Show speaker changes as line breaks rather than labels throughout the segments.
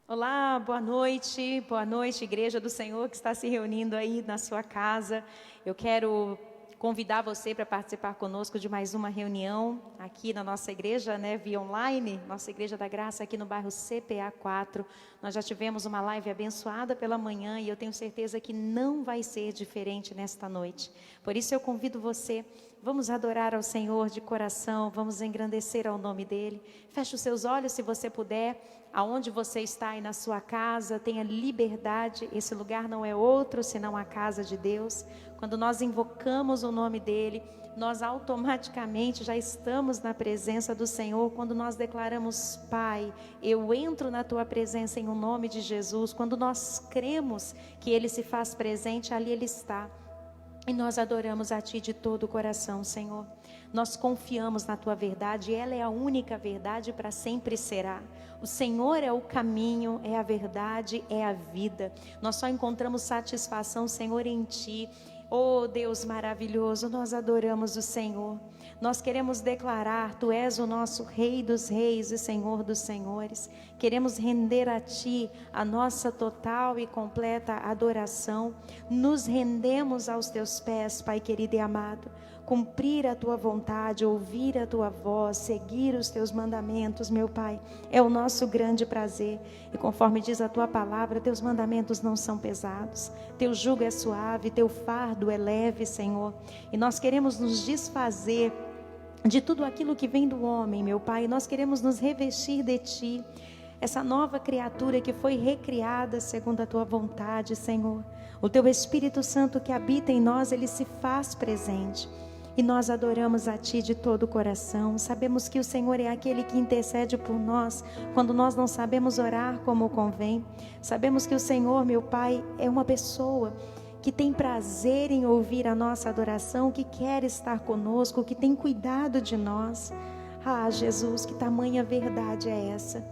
Olá, boa noite, Igreja do Senhor que está se reunindo aí na sua casa. Eu quero convidar você para participar conosco de mais uma reunião aqui na nossa igreja, via online, nossa Igreja da Graça aqui no bairro CPA 4. Nós já tivemos uma live abençoada pela manhã e eu tenho certeza que não vai ser diferente nesta noite. Por isso eu convido você, vamos adorar ao Senhor de coração, vamos engrandecer ao nome dEle. Feche os seus olhos se você puder, aonde você está aí na sua casa, tenha liberdade, esse lugar não é outro senão a casa de Deus. Quando nós invocamos o nome dEle, nós automaticamente já estamos na presença do Senhor. Quando nós declaramos: Pai, eu entro na Tua presença em o nome de Jesus, quando nós cremos que Ele se faz presente, ali Ele está. E nós adoramos a Ti de todo o coração, Senhor. Nós confiamos na Tua verdade, ela é a única verdade, para sempre será. O Senhor é o caminho, é a verdade, é a vida. Nós só encontramos satisfação, Senhor, em Ti. Oh Deus maravilhoso, nós adoramos o Senhor. Nós queremos declarar: Tu és o nosso Rei dos Reis e Senhor dos Senhores. Queremos render a Ti a nossa total e completa adoração. Nos rendemos aos Teus pés, Pai querido e amado. Cumprir a Tua vontade, ouvir a Tua voz, seguir os Teus mandamentos, meu Pai, é o nosso grande prazer. E conforme diz a Tua palavra, Teus mandamentos não são pesados, Teu jugo é suave, Teu fardo é leve, Senhor. E nós queremos nos desfazer de tudo aquilo que vem do homem, meu Pai. Nós queremos nos revestir de Ti, essa nova criatura que foi recriada segundo a Tua vontade, Senhor. O Teu Espírito Santo que habita em nós, Ele se faz presente. E nós adoramos a Ti de todo o coração. Sabemos que o Senhor é aquele que intercede por nós quando nós não sabemos orar como convém. Sabemos que o Senhor, meu Pai, é uma pessoa que tem prazer em ouvir a nossa adoração, que quer estar conosco, que tem cuidado de nós. Ah, Jesus, que tamanha verdade é essa?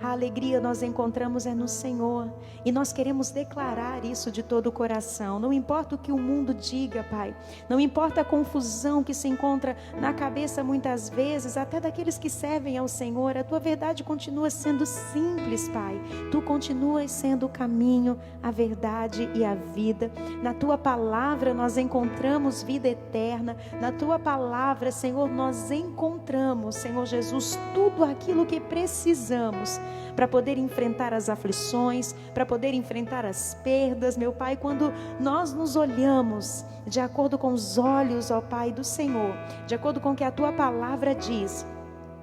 A alegria nós encontramos é no Senhor, e nós queremos declarar isso de todo o coração. Não importa o que o mundo diga, Pai, não importa a confusão que se encontra na cabeça muitas vezes, até daqueles que servem ao Senhor, a Tua verdade continua sendo simples, Pai. Tu continuas sendo o caminho, a verdade e a vida. Na Tua palavra nós encontramos vida eterna. Na Tua palavra, Senhor, nós encontramos, Senhor Jesus, tudo aquilo que precisamos para poder enfrentar as aflições, para poder enfrentar as perdas, meu Pai. Quando nós nos olhamos de acordo com os olhos, ó Pai, do Senhor, de acordo com o que a Tua palavra diz,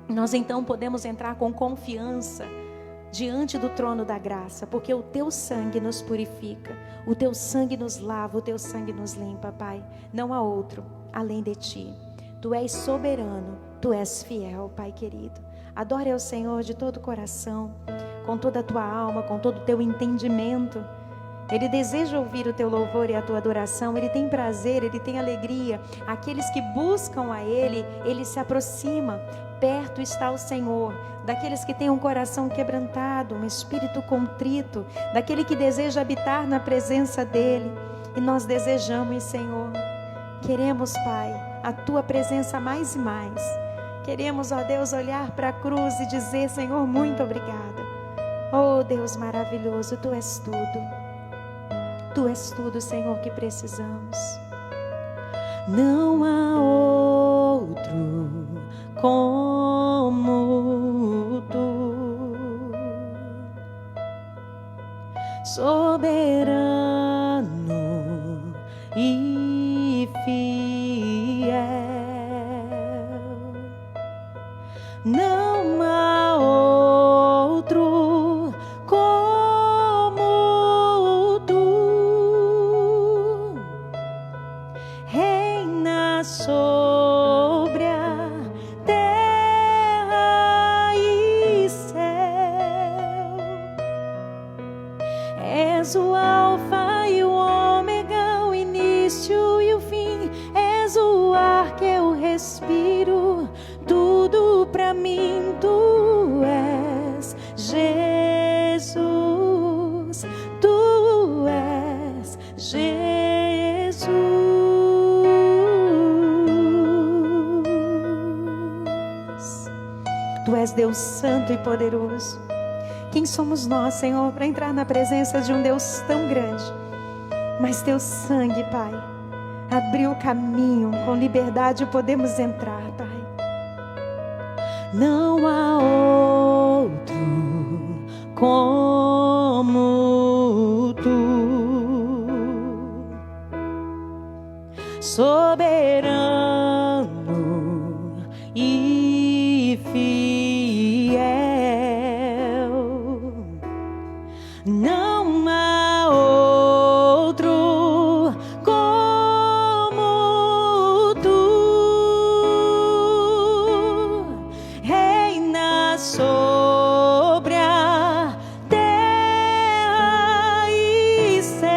nós então podemos entrar com confiança diante do trono da graça, porque o Teu sangue nos purifica, o Teu sangue nos lava, o Teu sangue nos limpa, Pai. Não há outro além de Ti. Tu és soberano, Tu és fiel, Pai querido. Adore ao Senhor de todo o coração, com toda a tua alma, com todo o teu entendimento. Ele deseja ouvir o teu louvor e a tua adoração. Ele tem prazer, Ele tem alegria. Aqueles que buscam a Ele, Ele se aproxima. Perto está o Senhor daqueles que têm um coração quebrantado, um espírito contrito, daquele que deseja habitar na presença dEle. E nós desejamos, Senhor, queremos, Pai, a Tua presença mais e mais. Queremos, ó Deus, olhar para a cruz e dizer: Senhor, muito obrigada. Oh Deus maravilhoso, Tu és tudo. Tu és tudo, Senhor, que precisamos. Não há outro como Tu, soberano e fiel. Não há outro como Tu, reina sobre a terra e céu. És o alfa e o ômega, o início e o fim. És o ar que eu respiro, tudo pra mim Tu és, Jesus. Tu és, Jesus. Tu és Deus santo e poderoso. Quem somos nós, Senhor, para entrar na presença de um Deus tão grande? Mas teu sangue, Pai, abriu o caminho, com liberdade podemos entrar, Pai. Não há outro como tu, soberano e fiel. Não há outro como tu, reina sobre a terra e céu.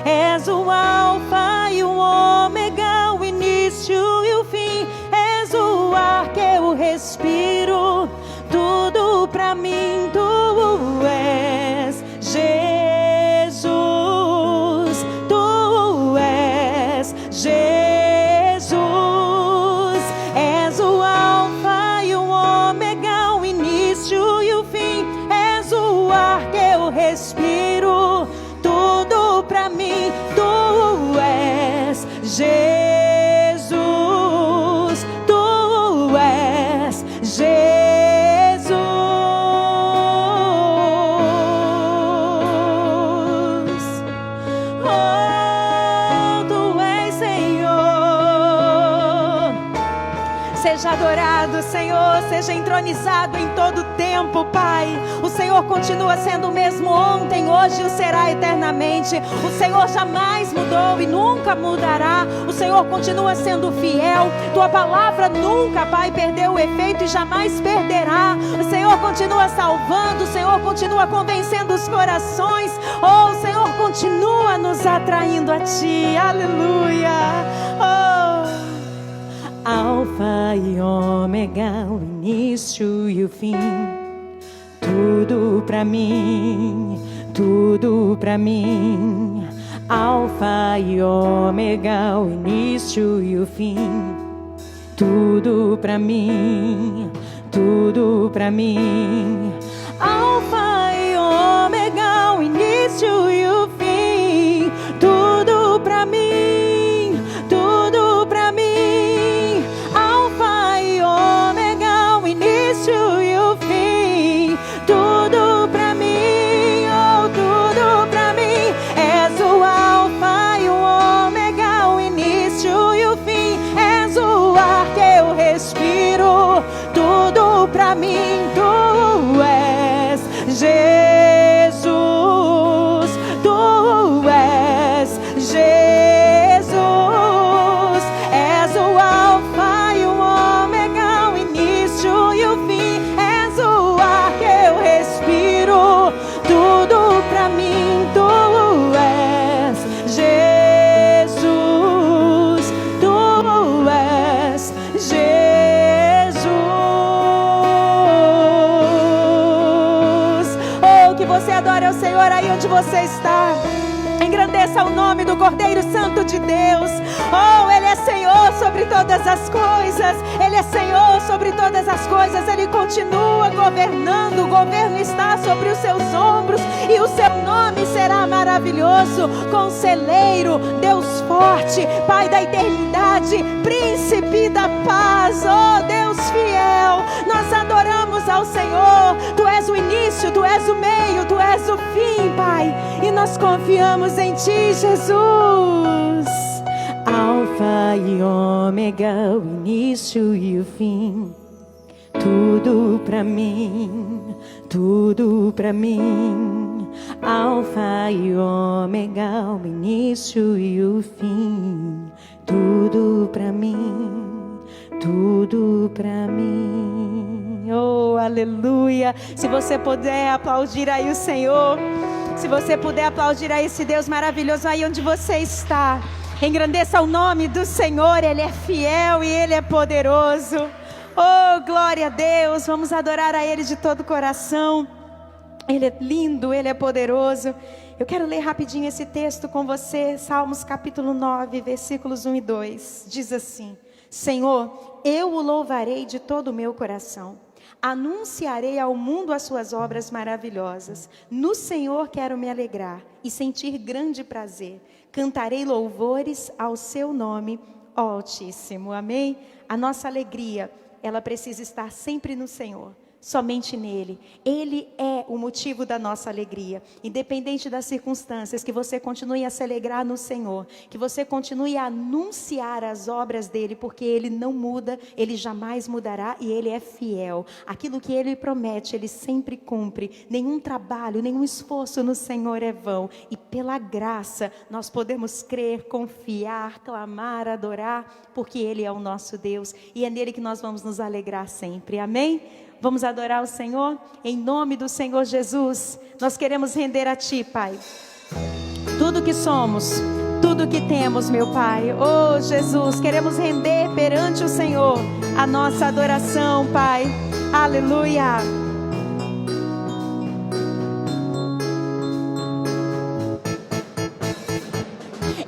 És o alfa e o ômega, o início e o fim. És o ar que eu respiro, tudo pra mim tu és, Jesus. Tu és, Jesus. És o alfa e o ômega, o início e o fim. És o ar que eu respiro, tudo pra mim tu és, Jesus. Tu és, Jesus. Oh, tu és Senhor. Seja adorado, Senhor, seja entronizado em todo o tempo, Pai. O Senhor continua sendo o mesmo ontem, hoje e o será eternamente. O Senhor jamais mudou e nunca mudará. O Senhor continua sendo fiel. Tua palavra nunca, Pai, perdeu o efeito e jamais perderá. O Senhor continua salvando, o Senhor continua convencendo os corações. Oh, o Senhor continua nos atraindo a Ti. Aleluia. Oh, Alfa e ômega, o início e o fim. Tudo pra mim, tudo pra mim. Alfa e ômega, o início e o fim. Tudo pra mim, tudo pra mim. Alfa e ômega, o início e o fim. Tudo pra mim, tudo pra mim. Alfa e ômega, o início e o fim. Tudo pra mim, oh, tudo pra mim. És o alfa e o ômega, o início e o fim. És o ar que eu respiro, tudo pra mim tu és, Jesus. Tu és, Jesus. És o alfa e o ômega, o início e o fim. És o ar que eu respiro, tudo pra mim tu és, Jesus. Tu és, Jesus. Oh, que você adore ao Senhor aí onde você está. Engrandeça o nome do Cordeiro Santo de Deus. Oh, Ele é Senhor sobre todas as coisas. Ele é Senhor sobre todas as coisas. Ele continua governando. O governo está sobre os seus ombros. E o seu nome será maravilhoso. Conselheiro, Deus forte, Pai da eternidade, Príncipe da paz. Oh, Deus fiel, nós adoramos ao Senhor. Tu és o início, Tu és o meio, Tu és o fim, Pai. E nós confiamos em Ti, Jesus. Alfa e ômega, o início e o fim. Tudo pra mim, tudo pra mim. Alfa e ômega, o início e o fim. Tudo pra mim, tudo pra mim. Oh, aleluia. Se você puder aplaudir aí o Senhor, se você puder aplaudir a esse Deus maravilhoso aí onde você está, engrandeça o nome do Senhor. Ele é fiel e Ele é poderoso. Oh, glória a Deus. Vamos adorar a Ele de todo o coração. Ele é lindo, Ele é poderoso. Eu quero ler rapidinho esse texto com você. Salmos capítulo 9, versículos 1 e 2. Diz assim: Senhor, eu o louvarei de todo o meu coração. Anunciarei ao mundo as suas obras maravilhosas. No Senhor quero me alegrar e sentir grande prazer. Cantarei louvores ao seu nome, ó Altíssimo. Amém? A nossa alegria, ela precisa estar sempre no Senhor. Somente nele. Ele é o motivo da nossa alegria. Independente das circunstâncias, que você continue a se alegrar no Senhor. Que você continue a anunciar as obras dele, porque ele não muda, ele jamais mudará e ele é fiel. Aquilo que ele promete, ele sempre cumpre. Nenhum trabalho, nenhum esforço no Senhor é vão. E pela graça, nós podemos crer, confiar, clamar, adorar, porque ele é o nosso Deus. E é nele que nós vamos nos alegrar sempre. Amém? Vamos adorar o Senhor, em nome do Senhor Jesus. Nós queremos render a Ti, Pai, tudo que somos, tudo que temos, meu Pai. Oh Jesus, queremos render perante o Senhor a nossa adoração, Pai. Aleluia.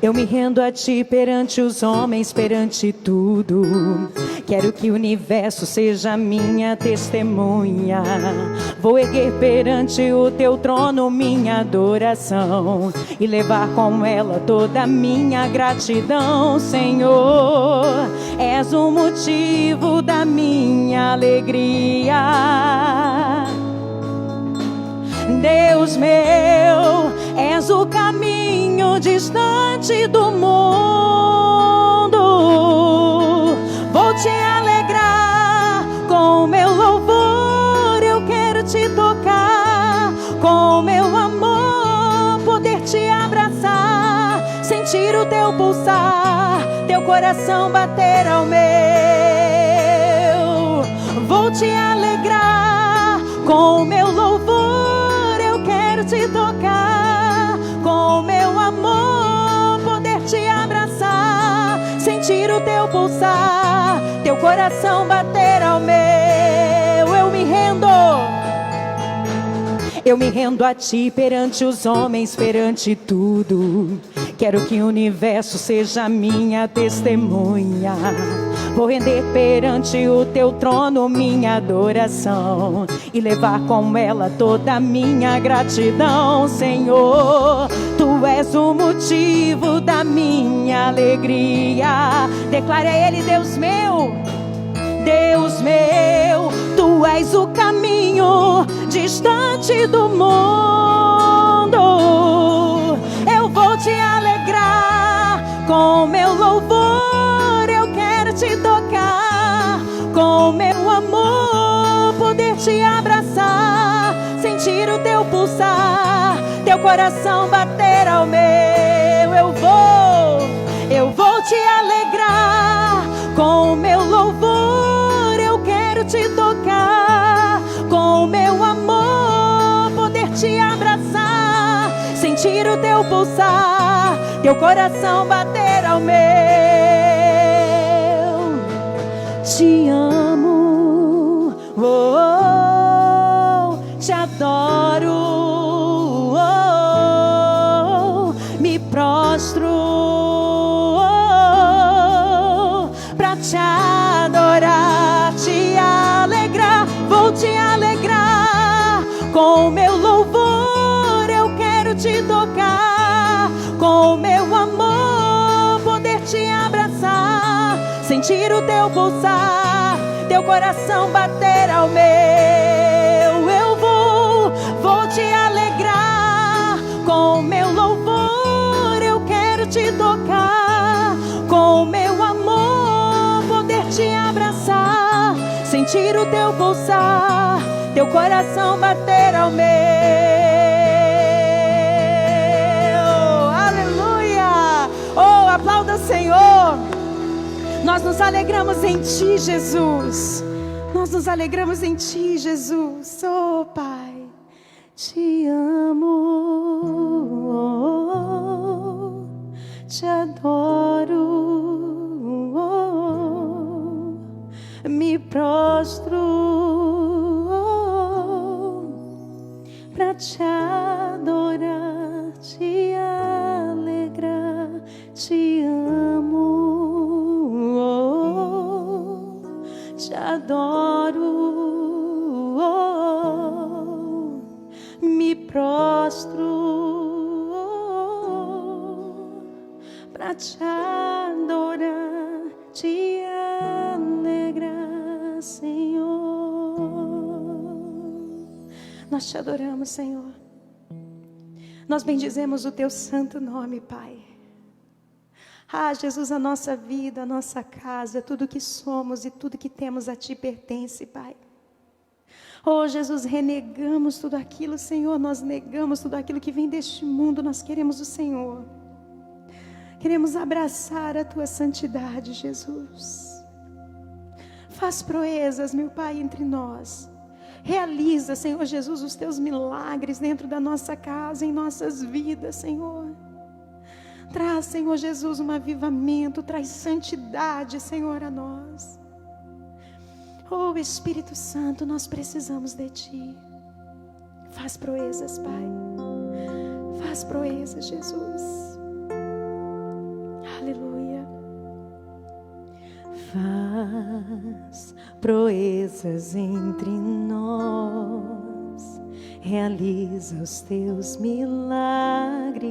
Eu me rendo a Ti perante os homens, perante tudo. Quero que o universo seja minha testemunha. Vou erguer perante o Teu trono minha adoração e levar com ela toda a minha gratidão, Senhor. És o motivo da minha alegria. Deus meu, és o caminho distante do mundo. Vou te alegrar com meu louvor, eu quero te tocar com meu amor, poder te abraçar, sentir o teu pulsar, teu coração bater ao meu. Vou te alegrar com meu louvor, eu quero te tocar com meu amor, poder te abraçar, sentir o teu pulsar, teu coração bater ao meu. Eu me rendo a Ti perante os homens, perante tudo. Quero que o universo seja minha testemunha. Vou render perante o Teu trono minha adoração e levar com ela toda a minha gratidão, Senhor. Tu és o motivo da minha alegria. Declare a Ele: Deus meu, Deus meu, Tu és o caminho distante do mundo. Eu vou te alegrar com meu louvor, eu quero te tocar com meu amor, poder te abraçar, sentir o teu pulsar, teu coração bater ao meu. Eu vou te alegrar com meu louvor, eu quero te tocar com meu amor, poder te abraçar, sentir o teu pulsar, teu coração bater ao meu. Te amo, te adoro, me prostro pra te adorar, te alegrar. Vou te alegrar com meu louvor, eu quero te tocar com meu amor, poder te abraçar, sentir o teu pulsar, teu coração bater ao meu. Eu vou te alegrar com meu louvor, eu quero te tocar com meu amor, poder te abraçar, sentir o teu pulsar, teu coração bater ao meu. Aleluia! Oh, aplauda o Senhor. Nós nos alegramos em Ti, Jesus. Nós nos alegramos em Ti, Jesus. Oh, Pai, te amo, te adoro, me prostro pra te adorar, te alegrar, te amo, te adoro, para te adorar, te alegrar, Senhor. Nós te adoramos, Senhor. Nós bendizemos o teu santo nome, Pai. Ah, Jesus, a nossa vida, a nossa casa, tudo que somos e tudo que temos a ti pertence, Pai. Oh, Jesus, renegamos tudo aquilo, Senhor, nós negamos tudo aquilo que vem deste mundo, nós queremos o Senhor. Queremos abraçar a tua santidade, Jesus. Faz proezas, meu Pai, entre nós. Realiza, Senhor Jesus, os teus milagres dentro da nossa casa, em nossas vidas, Senhor. Traz, Senhor Jesus, um avivamento, traz santidade, Senhor, a nós. Oh, Espírito Santo, nós precisamos de Ti. Faz proezas, Pai. Faz proezas, Jesus. Aleluia. Faz proezas entre nós, realiza os teus milagres,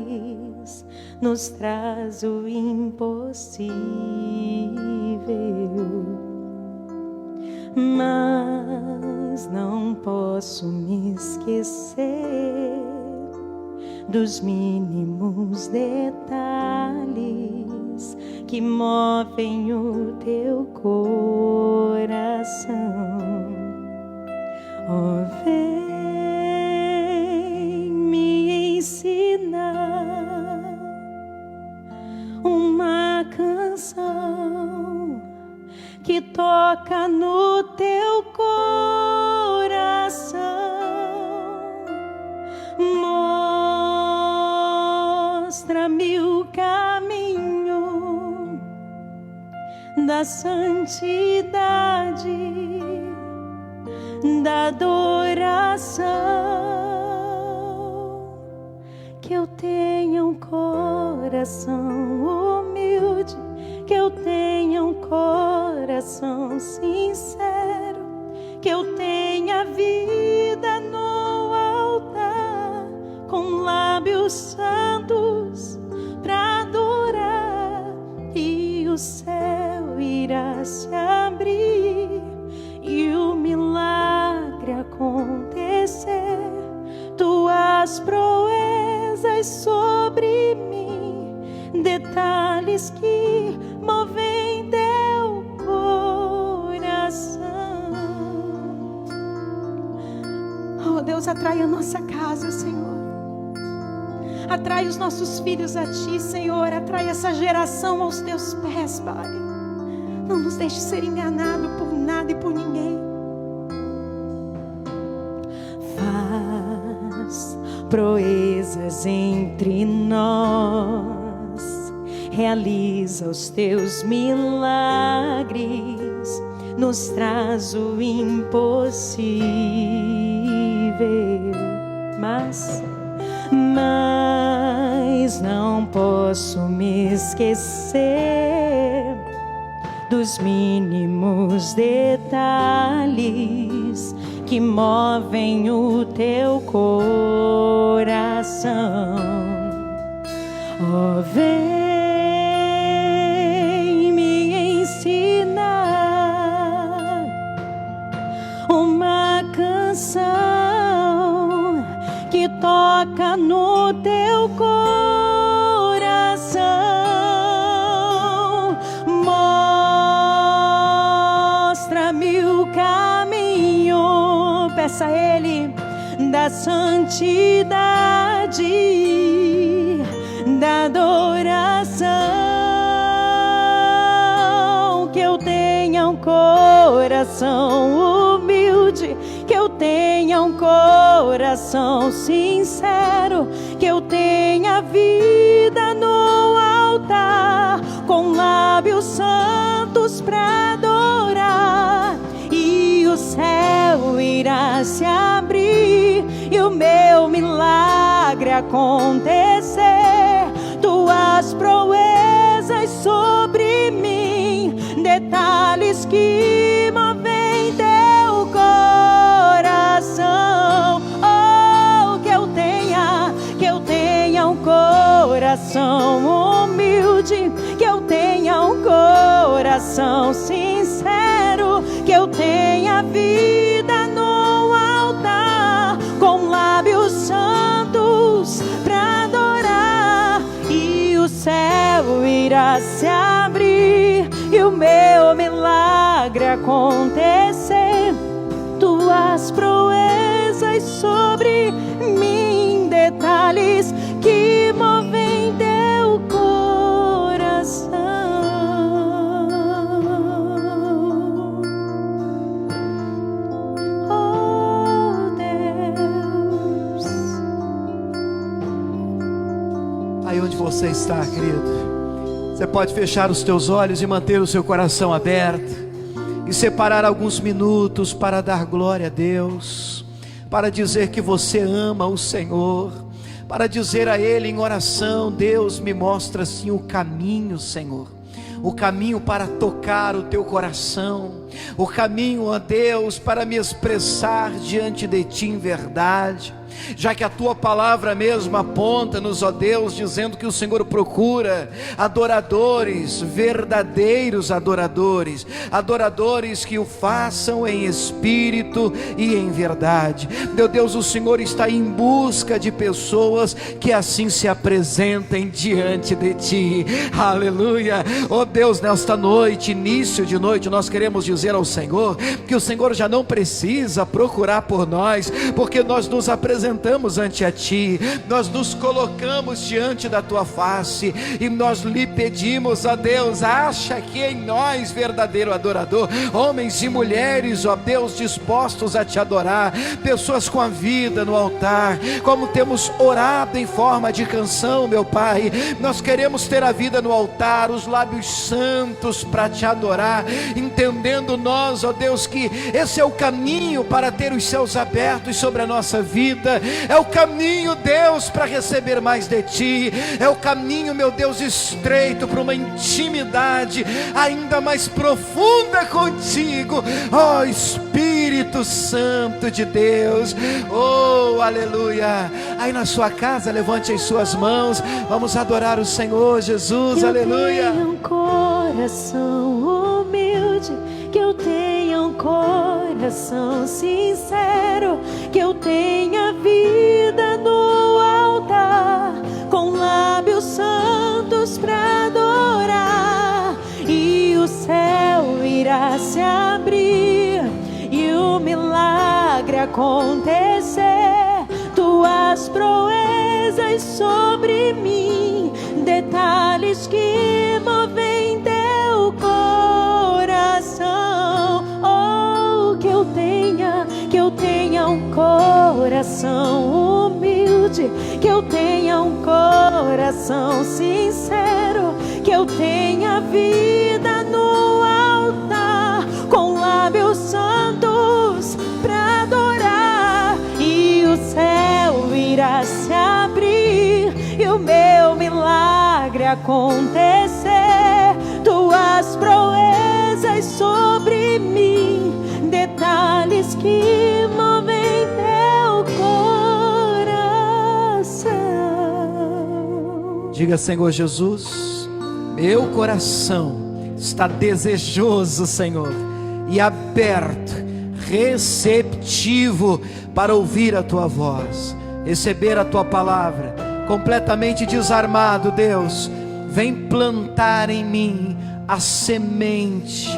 nos traz o impossível. Mas não posso me esquecer dos mínimos detalhes que movem o teu coração. Oh, vem me ensinar uma canção que toca no teu coração. Mostra-me o caminho da santidade, da adoração. Que eu tenha um coração humilde, que eu tenha um coração sincero, que eu tenha vida no altar, com lábios santos pra adorar, e o céu irá se abrir e o milagre acontecer. Tuas proezas sobre mim, detalhes que movem teu coração. Oh, Deus, atrai a nossa casa, Senhor. Atrai os nossos filhos a Ti, Senhor. Atrai essa geração aos Teus pés, Pai. Não nos deixe ser enganado por nada e por ninguém. Faz proezas entre nós, realiza os teus milagres, nos traz o impossível. Mas não posso me esquecer dos mínimos detalhes que movem o teu coração. Oh, vem me ensinar uma canção que toca no teu coração. Mostra-me o caminho, peça a Ele, da santidade, da adoração. Que eu tenha um coração humilde, que eu tenha um coração sincero, que eu tenha vida no altar, com lábios santos pra adorar, e o céu irá se abrir e o meu milagre acontecer. Tuas proezas sobre mim, detalhes que movem teu coração. Oh, que eu tenha coração sincero, que eu tenha vida no altar, com lábios santos pra adorar, e o céu irá se abrir e o meu milagre acontecer. Tuas proezas sobre mim, detalhes que movem teu coração. Oh Deus.
Aí onde você está, querido, você pode fechar os teus olhos e manter o seu coração aberto e separar alguns minutos para dar glória a Deus, para dizer que você ama o Senhor, para dizer a Ele em oração: Deus, me mostra assim o caminho, Senhor, o caminho para tocar o teu coração, o caminho, ó Deus, para me expressar diante de ti em verdade, já que a tua palavra mesmo aponta-nos, ó Deus, dizendo que o Senhor procura adoradores, verdadeiros adoradores, adoradores que o façam em espírito e em verdade. Meu Deus, o Senhor está em busca de pessoas que assim se apresentem diante de ti. Aleluia. Ó Deus, nesta noite, início de noite, nós queremos dizer ao Senhor que o Senhor já não precisa procurar por nós, porque nós nos apresentamos ante a ti, nós nos colocamos diante da tua face e nós lhe pedimos, ó Deus, acha aqui em nós verdadeiro adorador, homens e mulheres, ó Deus, dispostos a te adorar, pessoas com a vida no altar, como temos orado em forma de canção, meu Pai. Nós queremos ter a vida no altar, os lábios santos para te adorar, entendendo nós, ó Deus, que esse é o caminho para ter os céus abertos sobre a nossa vida, é o caminho, Deus, para receber mais de ti, é o caminho, meu Deus, estreito para uma intimidade ainda mais profunda contigo, ó Espírito Santo de Deus. Oh, aleluia. Aí na sua casa, levante as suas mãos, vamos adorar o Senhor Jesus. Aleluia.
Que eu tenha um coração humilde, que eu tenha um coração sincero, que eu tenha vida no altar, com lábios santos pra adorar, e o céu irá se abrir e o milagre acontecer. Tuas proezas sobre mim, detalhes que movem teu coração. Oh, que eu tenha um coração humilde, que eu tenha um coração sincero, que eu tenha vida no altar, com lábios santos pra adorar, e o céu irá se abrir e o meu milagre acontecer. Tuas proezas sobre mim, detalhes que movem teu coração.
Diga: Senhor Jesus, meu coração está desejoso, Senhor, e aberto, receptivo para ouvir a tua voz, receber a tua palavra. Completamente desarmado, Deus, vem plantar em mim a semente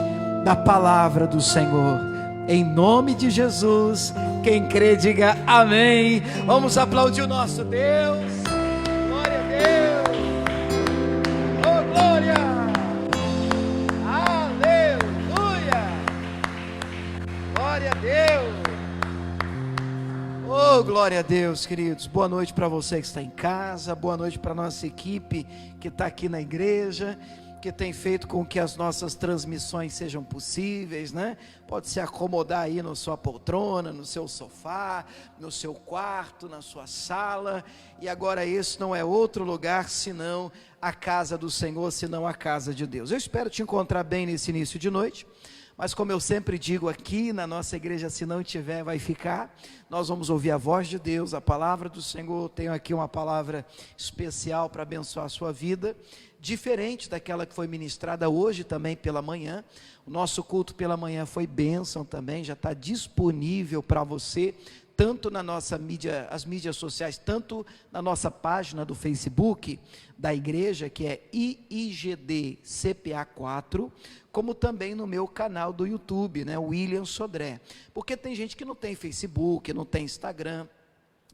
da palavra do Senhor, em nome de Jesus. Quem crê, diga amém. Vamos aplaudir o nosso Deus. Glória a Deus. Oh, glória. Aleluia. Glória a Deus. Oh, glória a Deus, queridos. Boa noite para você que está em casa, boa noite para a nossa equipe que está aqui na igreja, que tem feito com que as nossas transmissões sejam possíveis, né? Pode se acomodar aí na sua poltrona, no seu sofá, no seu quarto, na sua sala. E agora esse não é outro lugar senão a casa do Senhor, senão a casa de Deus. Eu espero te encontrar bem nesse início de noite, Mas como eu sempre digo aqui na nossa igreja, se não tiver, vai ficar. Nós vamos ouvir a voz de Deus, a palavra do Senhor. Tenho aqui uma palavra especial para abençoar a sua vida, diferente daquela que foi ministrada hoje também pela manhã. O nosso culto pela manhã foi bênção também, já está disponível para você, tanto na nossa mídia, as mídias sociais, tanto na nossa página do Facebook da igreja, que é IIGD CPA 4, como também no meu canal do YouTube, né, William Sodré, porque tem gente que não tem Facebook, não tem Instagram,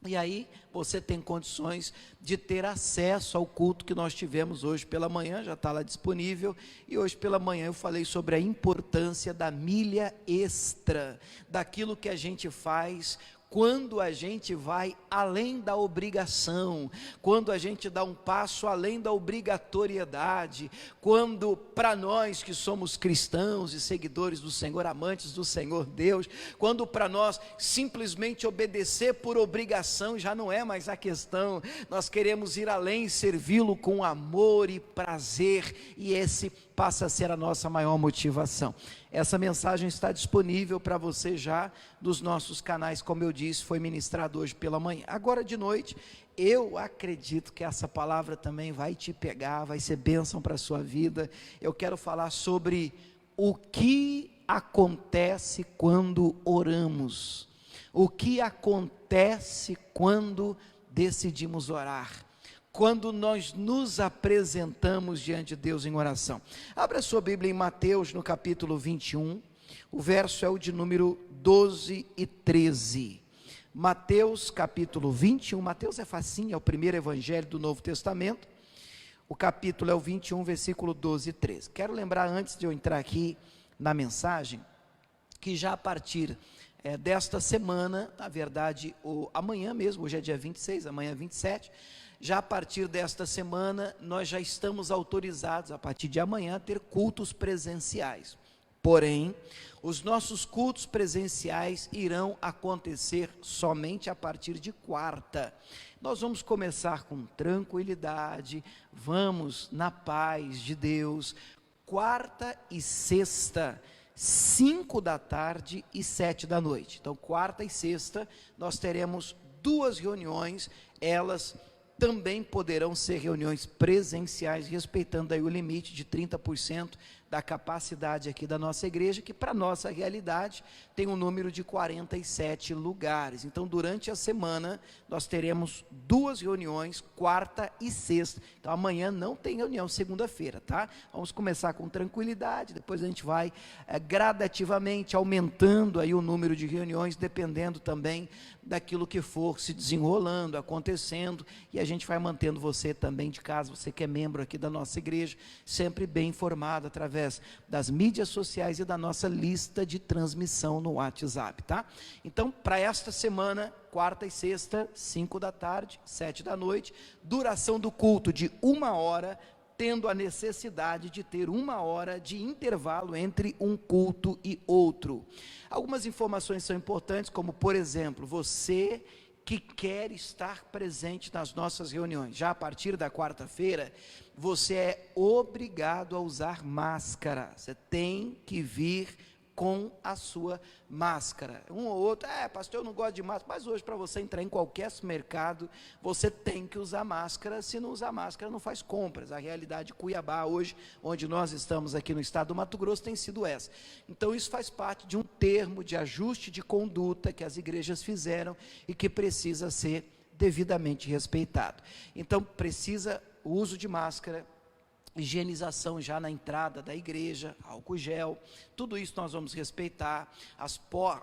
e aí você tem condições de ter acesso ao culto que nós tivemos hoje pela manhã, já está lá disponível, e hoje pela manhã eu falei sobre a importância da milha extra, daquilo que a gente faz quando a gente vai além da obrigação, quando a gente dá um passo além da obrigatoriedade, quando para nós que somos cristãos e seguidores do Senhor, amantes do Senhor Deus, quando para nós simplesmente obedecer por obrigação já não é mais a questão, nós queremos ir além, servi-lo com amor e prazer, e esse passa a ser a nossa maior motivação. Essa mensagem está disponível para você já nos nossos canais, como eu disse, foi ministrado hoje pela manhã. Agora de noite, eu acredito que essa palavra também vai te pegar, vai ser bênção para a sua vida. Eu quero falar sobre o que acontece quando oramos, o que acontece quando decidimos orar, quando nós nos apresentamos diante de Deus em oração. Abra sua Bíblia em Mateus, no capítulo 21, o verso é o de número 12 e 13. Mateus, capítulo 21, Mateus é facinho, é o primeiro evangelho do Novo Testamento, o capítulo é o 21, versículo 12 e 13. Quero lembrar, antes de eu entrar aqui na mensagem, que já a partir desta semana, na verdade, amanhã mesmo, hoje é dia 26, amanhã é 27, já a partir desta semana, nós já estamos autorizados, a partir de amanhã, a ter cultos presenciais. Porém, os nossos cultos presenciais irão acontecer somente a partir de quarta. Nós vamos começar com tranquilidade, vamos na paz de Deus, quarta e sexta, 5 da tarde e 7 da noite. Então, quarta e sexta, nós teremos 2 reuniões, elas também poderão ser reuniões presenciais, respeitando aí o limite de 30% da capacidade aqui da nossa igreja, que para nossa realidade tem um número de 47 lugares. Então, durante a semana, nós teremos 2 reuniões, quarta e sexta. Então, amanhã não tem reunião, segunda-feira, tá? Vamos começar com tranquilidade, depois a gente vai gradativamente aumentando aí o número de reuniões, dependendo também daquilo que for se desenrolando, acontecendo, e a gente vai mantendo você também de casa, você que é membro aqui da nossa igreja, sempre bem informado através das mídias sociais e da nossa lista de transmissão no WhatsApp, tá? Então, para esta semana, quarta e sexta, 5 da tarde, 7 da noite, duração do culto de 1 hora, tendo a necessidade de ter 1 hora de intervalo entre um culto e outro. Algumas informações são importantes, como por exemplo, você que quer estar presente nas nossas reuniões, já a partir da quarta-feira, você é obrigado a usar máscara, você tem que vir com a sua máscara. Um ou outro, pastor, eu não gosto de máscara, mas hoje para você entrar em qualquer supermercado, você tem que usar máscara, se não usar máscara não faz compras. A realidade de Cuiabá hoje, onde nós estamos aqui no estado do Mato Grosso, tem sido essa. Então isso faz parte de um termo de ajuste de conduta que as igrejas fizeram e que precisa ser devidamente respeitado. Então precisa o uso de máscara, higienização já na entrada da igreja, álcool gel, tudo isso nós vamos respeitar. A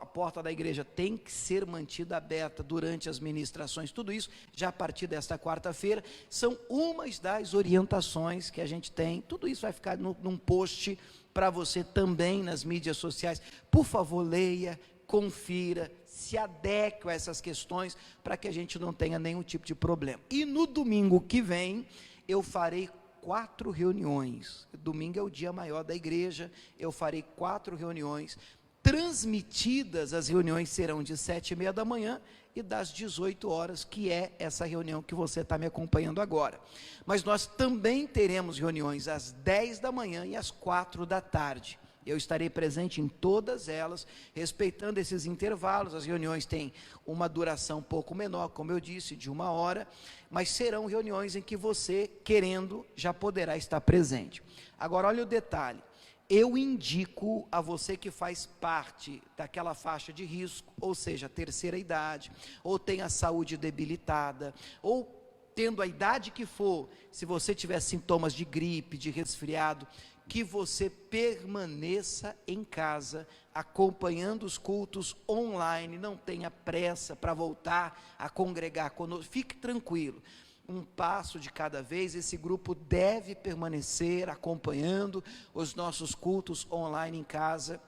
porta da igreja tem que ser mantida aberta durante as ministrações, tudo isso já a partir desta quarta-feira, são umas das orientações que a gente tem, tudo isso vai ficar num post para você também nas mídias sociais. Por favor, leia, confira, se adeque a essas questões, para que a gente não tenha nenhum tipo de problema. E no domingo que vem, eu farei 4 reuniões, domingo é o dia maior da igreja, eu farei 4 reuniões, transmitidas, as reuniões serão de 7h30 da manhã e das 18 horas, que é essa reunião que você está me acompanhando agora. Mas nós também teremos reuniões às 10 da manhã e às 4 da tarde, Eu estarei presente em todas elas, respeitando esses intervalos. As reuniões têm uma duração um pouco menor, como eu disse, de 1 hora, mas serão reuniões em que você, querendo, já poderá estar presente. Agora, olha o detalhe. Eu indico a você que faz parte daquela faixa de risco, ou seja, terceira idade, ou tem a saúde debilitada, ou tendo a idade que for, se você tiver sintomas de gripe, de resfriado, que você permaneça em casa, acompanhando os cultos online, não tenha pressa para voltar a congregar conosco, fique tranquilo, um passo de cada vez. Esse grupo deve permanecer acompanhando os nossos cultos online em casa.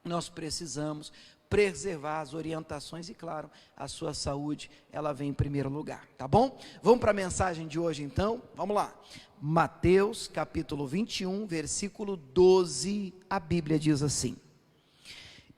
Nós precisamos preservar as orientações e, claro, a sua saúde, ela vem em primeiro lugar, tá bom? Vamos para a mensagem de hoje então, vamos lá. Mateus capítulo 21, versículo 12, a Bíblia diz assim: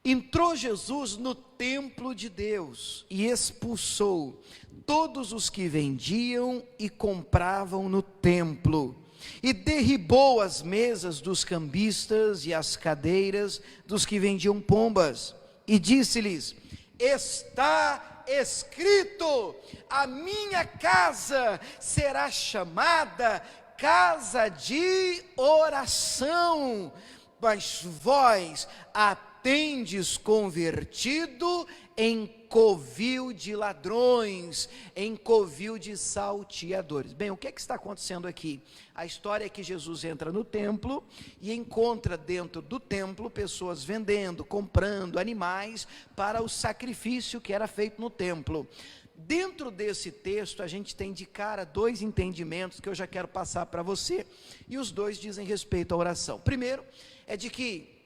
entrou Jesus no templo de Deus e expulsou todos os que vendiam e compravam no templo, e derribou as mesas dos cambistas e as cadeiras dos que vendiam pombas, e disse-lhes: está escrito, a minha casa será chamada casa de oração, mas vós a tendes convertido em covil de ladrões, em covil de salteadores. Bem, o que está acontecendo aqui? A história é que Jesus entra no templo e encontra dentro do templo pessoas vendendo, comprando animais para o sacrifício que era feito no templo. Dentro desse texto a gente tem de cara dois entendimentos que eu já quero passar para você, e os dois dizem respeito à oração. Primeiro é de que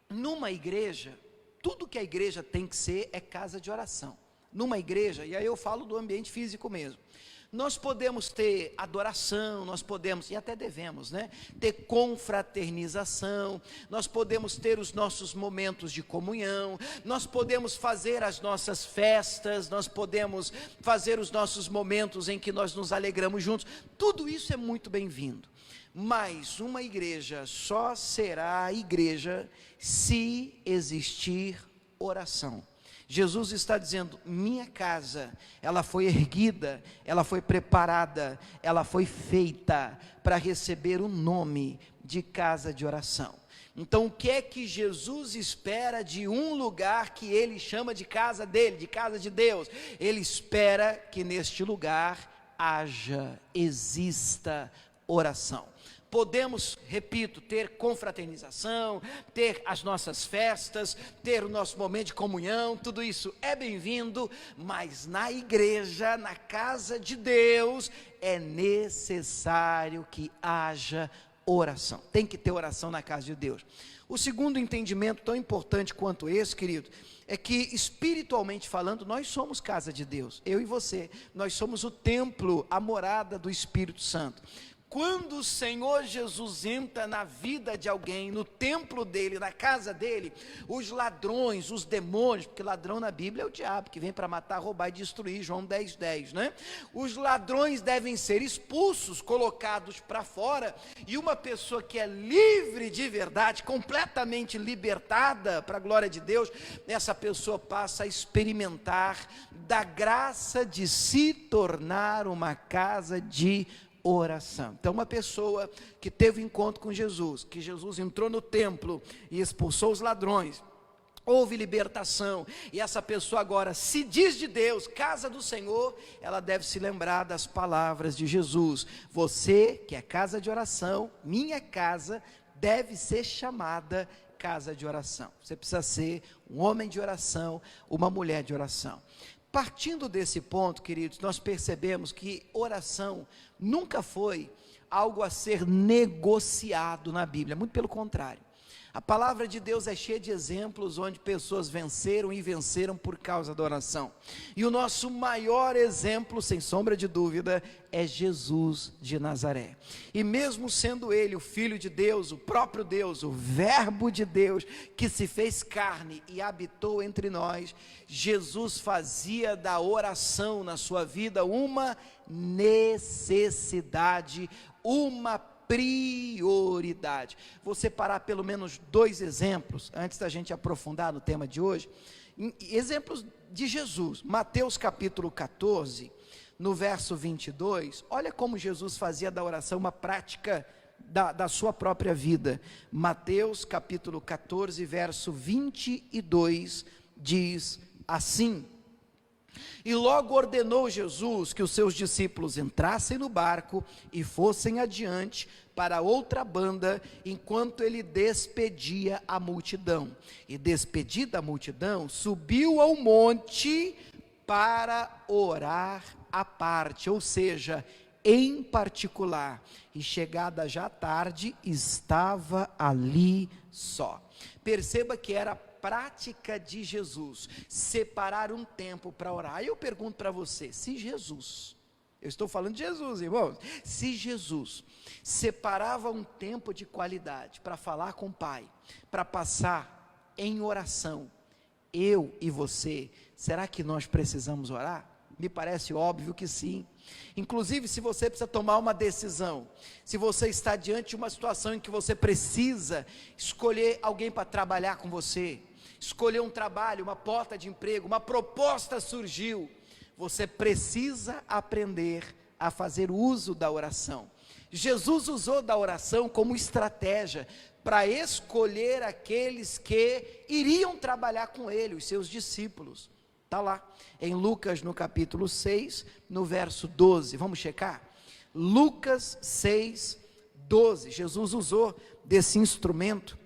numa igreja, tudo que a igreja tem que ser é casa de oração. Numa igreja, e aí eu falo do ambiente físico mesmo, nós podemos ter adoração, nós podemos, e até devemos, né, ter confraternização, nós podemos ter os nossos momentos de comunhão, nós podemos fazer as nossas festas, nós podemos fazer os nossos momentos em que nós nos alegramos juntos. Tudo isso é muito bem-vindo, mas uma igreja só será igreja se existir oração. Jesus está dizendo: minha casa, ela foi erguida, ela foi preparada, ela foi feita para receber o nome de casa de oração. Então, o que é que Jesus espera de um lugar que ele chama de casa dele, de casa de Deus? Ele espera que neste lugar exista oração. Podemos, repito, ter confraternização, ter as nossas festas, ter o nosso momento de comunhão, tudo isso é bem-vindo, mas na igreja, na casa de Deus, é necessário que haja oração. Tem que ter oração na casa de Deus. O segundo entendimento, tão importante quanto esse, querido, é que espiritualmente falando, nós somos casa de Deus, eu e você, nós somos o templo, a morada do Espírito Santo. Quando o Senhor Jesus entra na vida de alguém, no templo dele, na casa dele, os ladrões, os demônios, porque ladrão na Bíblia é o diabo, que vem para matar, roubar e destruir, João 10:10, né? Os ladrões devem ser expulsos, colocados para fora, e uma pessoa que é livre de verdade, completamente libertada, para a glória de Deus, essa pessoa passa a experimentar da graça de se tornar uma casa de oração. Então, uma pessoa que teve encontro com Jesus, que Jesus entrou no templo e expulsou os ladrões, houve libertação, e essa pessoa agora se diz de Deus, casa do Senhor, ela deve se lembrar das palavras de Jesus: você que é casa de oração, minha casa deve ser chamada casa de oração. Você precisa ser um homem de oração, uma mulher de oração. Partindo desse ponto, queridos, nós percebemos que oração nunca foi algo a ser negociado na Bíblia, muito pelo contrário. A palavra de Deus é cheia de exemplos onde pessoas venceram e venceram por causa da oração. E o nosso maior exemplo, sem sombra de dúvida, é Jesus de Nazaré. E mesmo sendo ele o Filho de Deus, o próprio Deus, o Verbo de Deus, que se fez carne e habitou entre nós, Jesus fazia da oração na sua vida uma necessidade, uma prioridade. Vou separar pelo menos 2 exemplos, antes da gente aprofundar no tema de hoje, exemplos de Jesus. Mateus capítulo 14, no verso 22, olha como Jesus fazia da oração uma prática da sua própria vida. Mateus capítulo 14, verso 22, diz assim: e logo ordenou Jesus que os seus discípulos entrassem no barco e fossem adiante para outra banda, enquanto ele despedia a multidão. E despedida a multidão, subiu ao monte para orar à parte, ou seja, em particular. E chegada já a tarde, estava ali só. Perceba que era prática de Jesus separar um tempo para orar. Aí eu pergunto para você, se Jesus, eu estou falando de Jesus, irmãos, se Jesus separava um tempo de qualidade para falar com o Pai, para passar em oração, eu e você, será que nós precisamos orar? Me parece óbvio que sim. Inclusive, se você precisa tomar uma decisão, se você está diante de uma situação em que você precisa escolher alguém para trabalhar com você, escolher um trabalho, uma porta de emprego, uma proposta surgiu, você precisa aprender a fazer uso da oração. Jesus usou da oração como estratégia para escolher aqueles que iriam trabalhar com ele, os seus discípulos. Está lá, em Lucas no capítulo 6, no verso 12, vamos checar? Lucas 6, 12, Jesus usou desse instrumento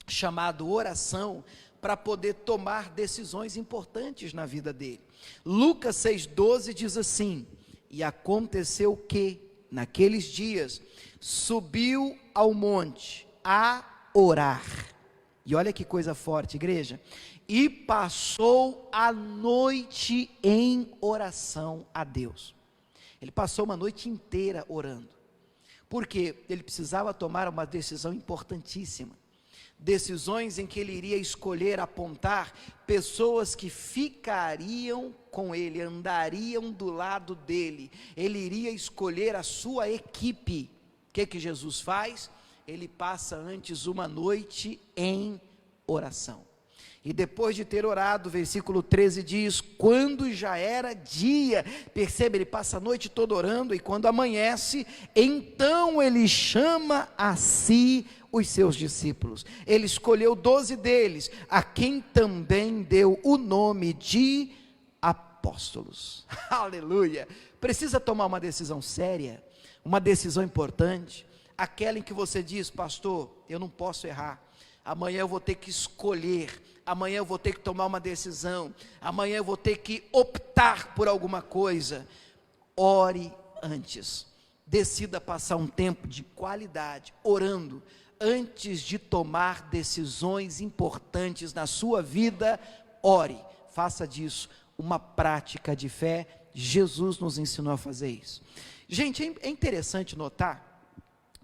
chamado oração para poder tomar decisões importantes na vida dele. Lucas 6, 12 diz assim: e aconteceu que, naqueles dias, subiu ao monte a orar, e olha que coisa forte, igreja, e passou a noite em oração a Deus. Ele passou uma noite inteira orando, porque ele precisava tomar uma decisão importantíssima, decisões em que ele iria escolher apontar pessoas que ficariam com ele, andariam do lado dele, ele iria escolher a sua equipe. O que Jesus faz? Ele passa antes uma noite em oração. E depois de ter orado, versículo 13 diz, quando já era dia, percebe, ele passa a noite toda orando, e quando amanhece, então ele chama a si os seus discípulos. Ele escolheu 12 deles, a quem também deu o nome de apóstolos. Aleluia! Precisa tomar uma decisão séria, uma decisão importante, aquela em que você diz, pastor, eu não posso errar, amanhã eu vou ter que escolher, amanhã eu vou ter que tomar uma decisão, amanhã eu vou ter que optar por alguma coisa. Ore antes, decida passar um tempo de qualidade, orando, antes de tomar decisões importantes na sua vida. Ore, faça disso uma prática de fé. Jesus nos ensinou a fazer isso. Gente, é interessante notar,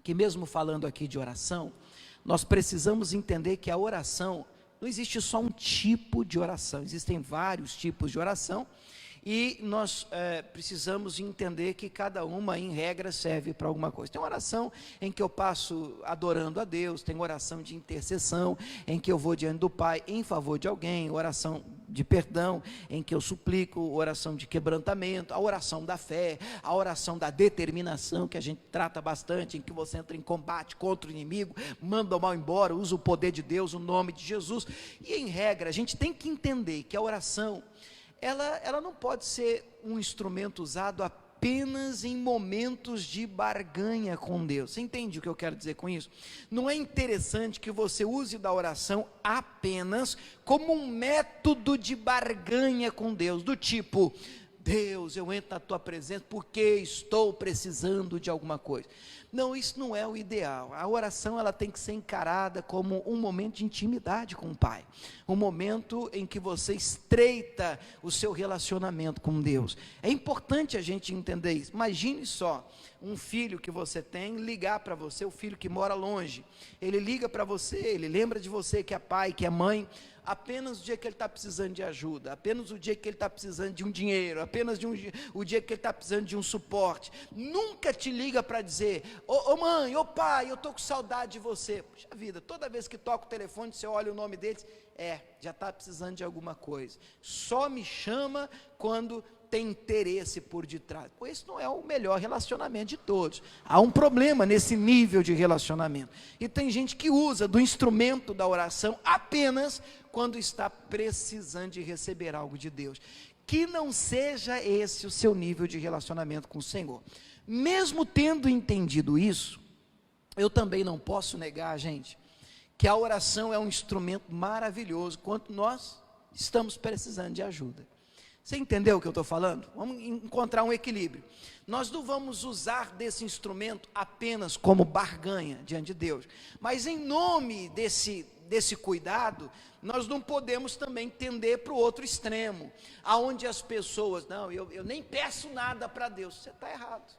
que mesmo falando aqui de oração, nós precisamos entender que a oração, não existe só um tipo de oração, existem vários tipos de oração, e nós precisamos entender que cada uma, em regra, serve para alguma coisa. Tem uma oração em que eu passo adorando a Deus, tem oração de intercessão, em que eu vou diante do Pai em favor de alguém, oração de perdão, em que eu suplico, oração de quebrantamento, a oração da fé, a oração da determinação, que a gente trata bastante, em que você entra em combate contra o inimigo, manda o mal embora, usa o poder de Deus, o nome de Jesus. E em regra, a gente tem que entender que a oração, ela não pode ser um instrumento usado apenas em momentos de barganha com Deus. Você entende o que eu quero dizer com isso? Não é interessante que você use da oração apenas como um método de barganha com Deus, do tipo, Deus, eu entro na tua presença porque estou precisando de alguma coisa. Não, isso não é o ideal. A oração, ela tem que ser encarada como um momento de intimidade com o Pai, um momento em que você estreita o seu relacionamento com Deus. É importante a gente entender isso. Imagine só, um filho que você tem ligar para você, o filho que mora longe, ele liga para você, ele lembra de você, que é pai, que é mãe. apenas o dia que ele está precisando de ajuda, apenas o dia que ele está precisando de um dinheiro, apenas o dia que ele está precisando de um suporte. Nunca te liga para dizer: ô mãe, ô pai, eu estou com saudade de você. Puxa vida, toda vez que toca o telefone, você olha o nome deles, já está precisando de alguma coisa. Só me chama quando tem interesse por detrás. Pois esse não é o melhor relacionamento de todos. Há um problema nesse nível de relacionamento. E tem gente que usa do instrumento da oração apenas quando está precisando de receber algo de Deus. Que não seja esse o seu nível de relacionamento com o Senhor. Mesmo tendo entendido isso, eu também não posso negar, gente, que a oração é um instrumento maravilhoso quando nós estamos precisando de ajuda. Você entendeu o que eu estou falando? Vamos encontrar um equilíbrio. Nós não vamos usar desse instrumento apenas como barganha diante de Deus, mas em nome desse cuidado, nós não podemos também tender para o outro extremo, aonde as pessoas, não, eu nem peço nada para Deus. Você está errado,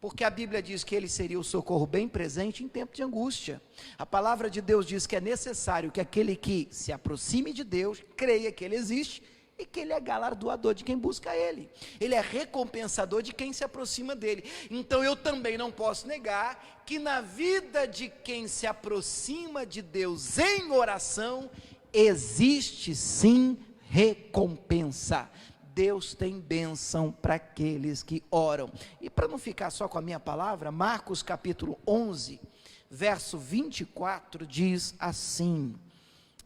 porque a Bíblia diz que Ele seria o socorro bem presente em tempo de angústia. A palavra de Deus diz que é necessário que aquele que se aproxime de Deus, creia que Ele existe, e que Ele é galardoador de quem busca Ele, Ele é recompensador de quem se aproxima dEle. Então eu também não posso negar que na vida de quem se aproxima de Deus em oração, existe sim recompensa. Deus tem bênção para aqueles que oram. E para não ficar só com a minha palavra, Marcos capítulo 11, verso 24, diz assim,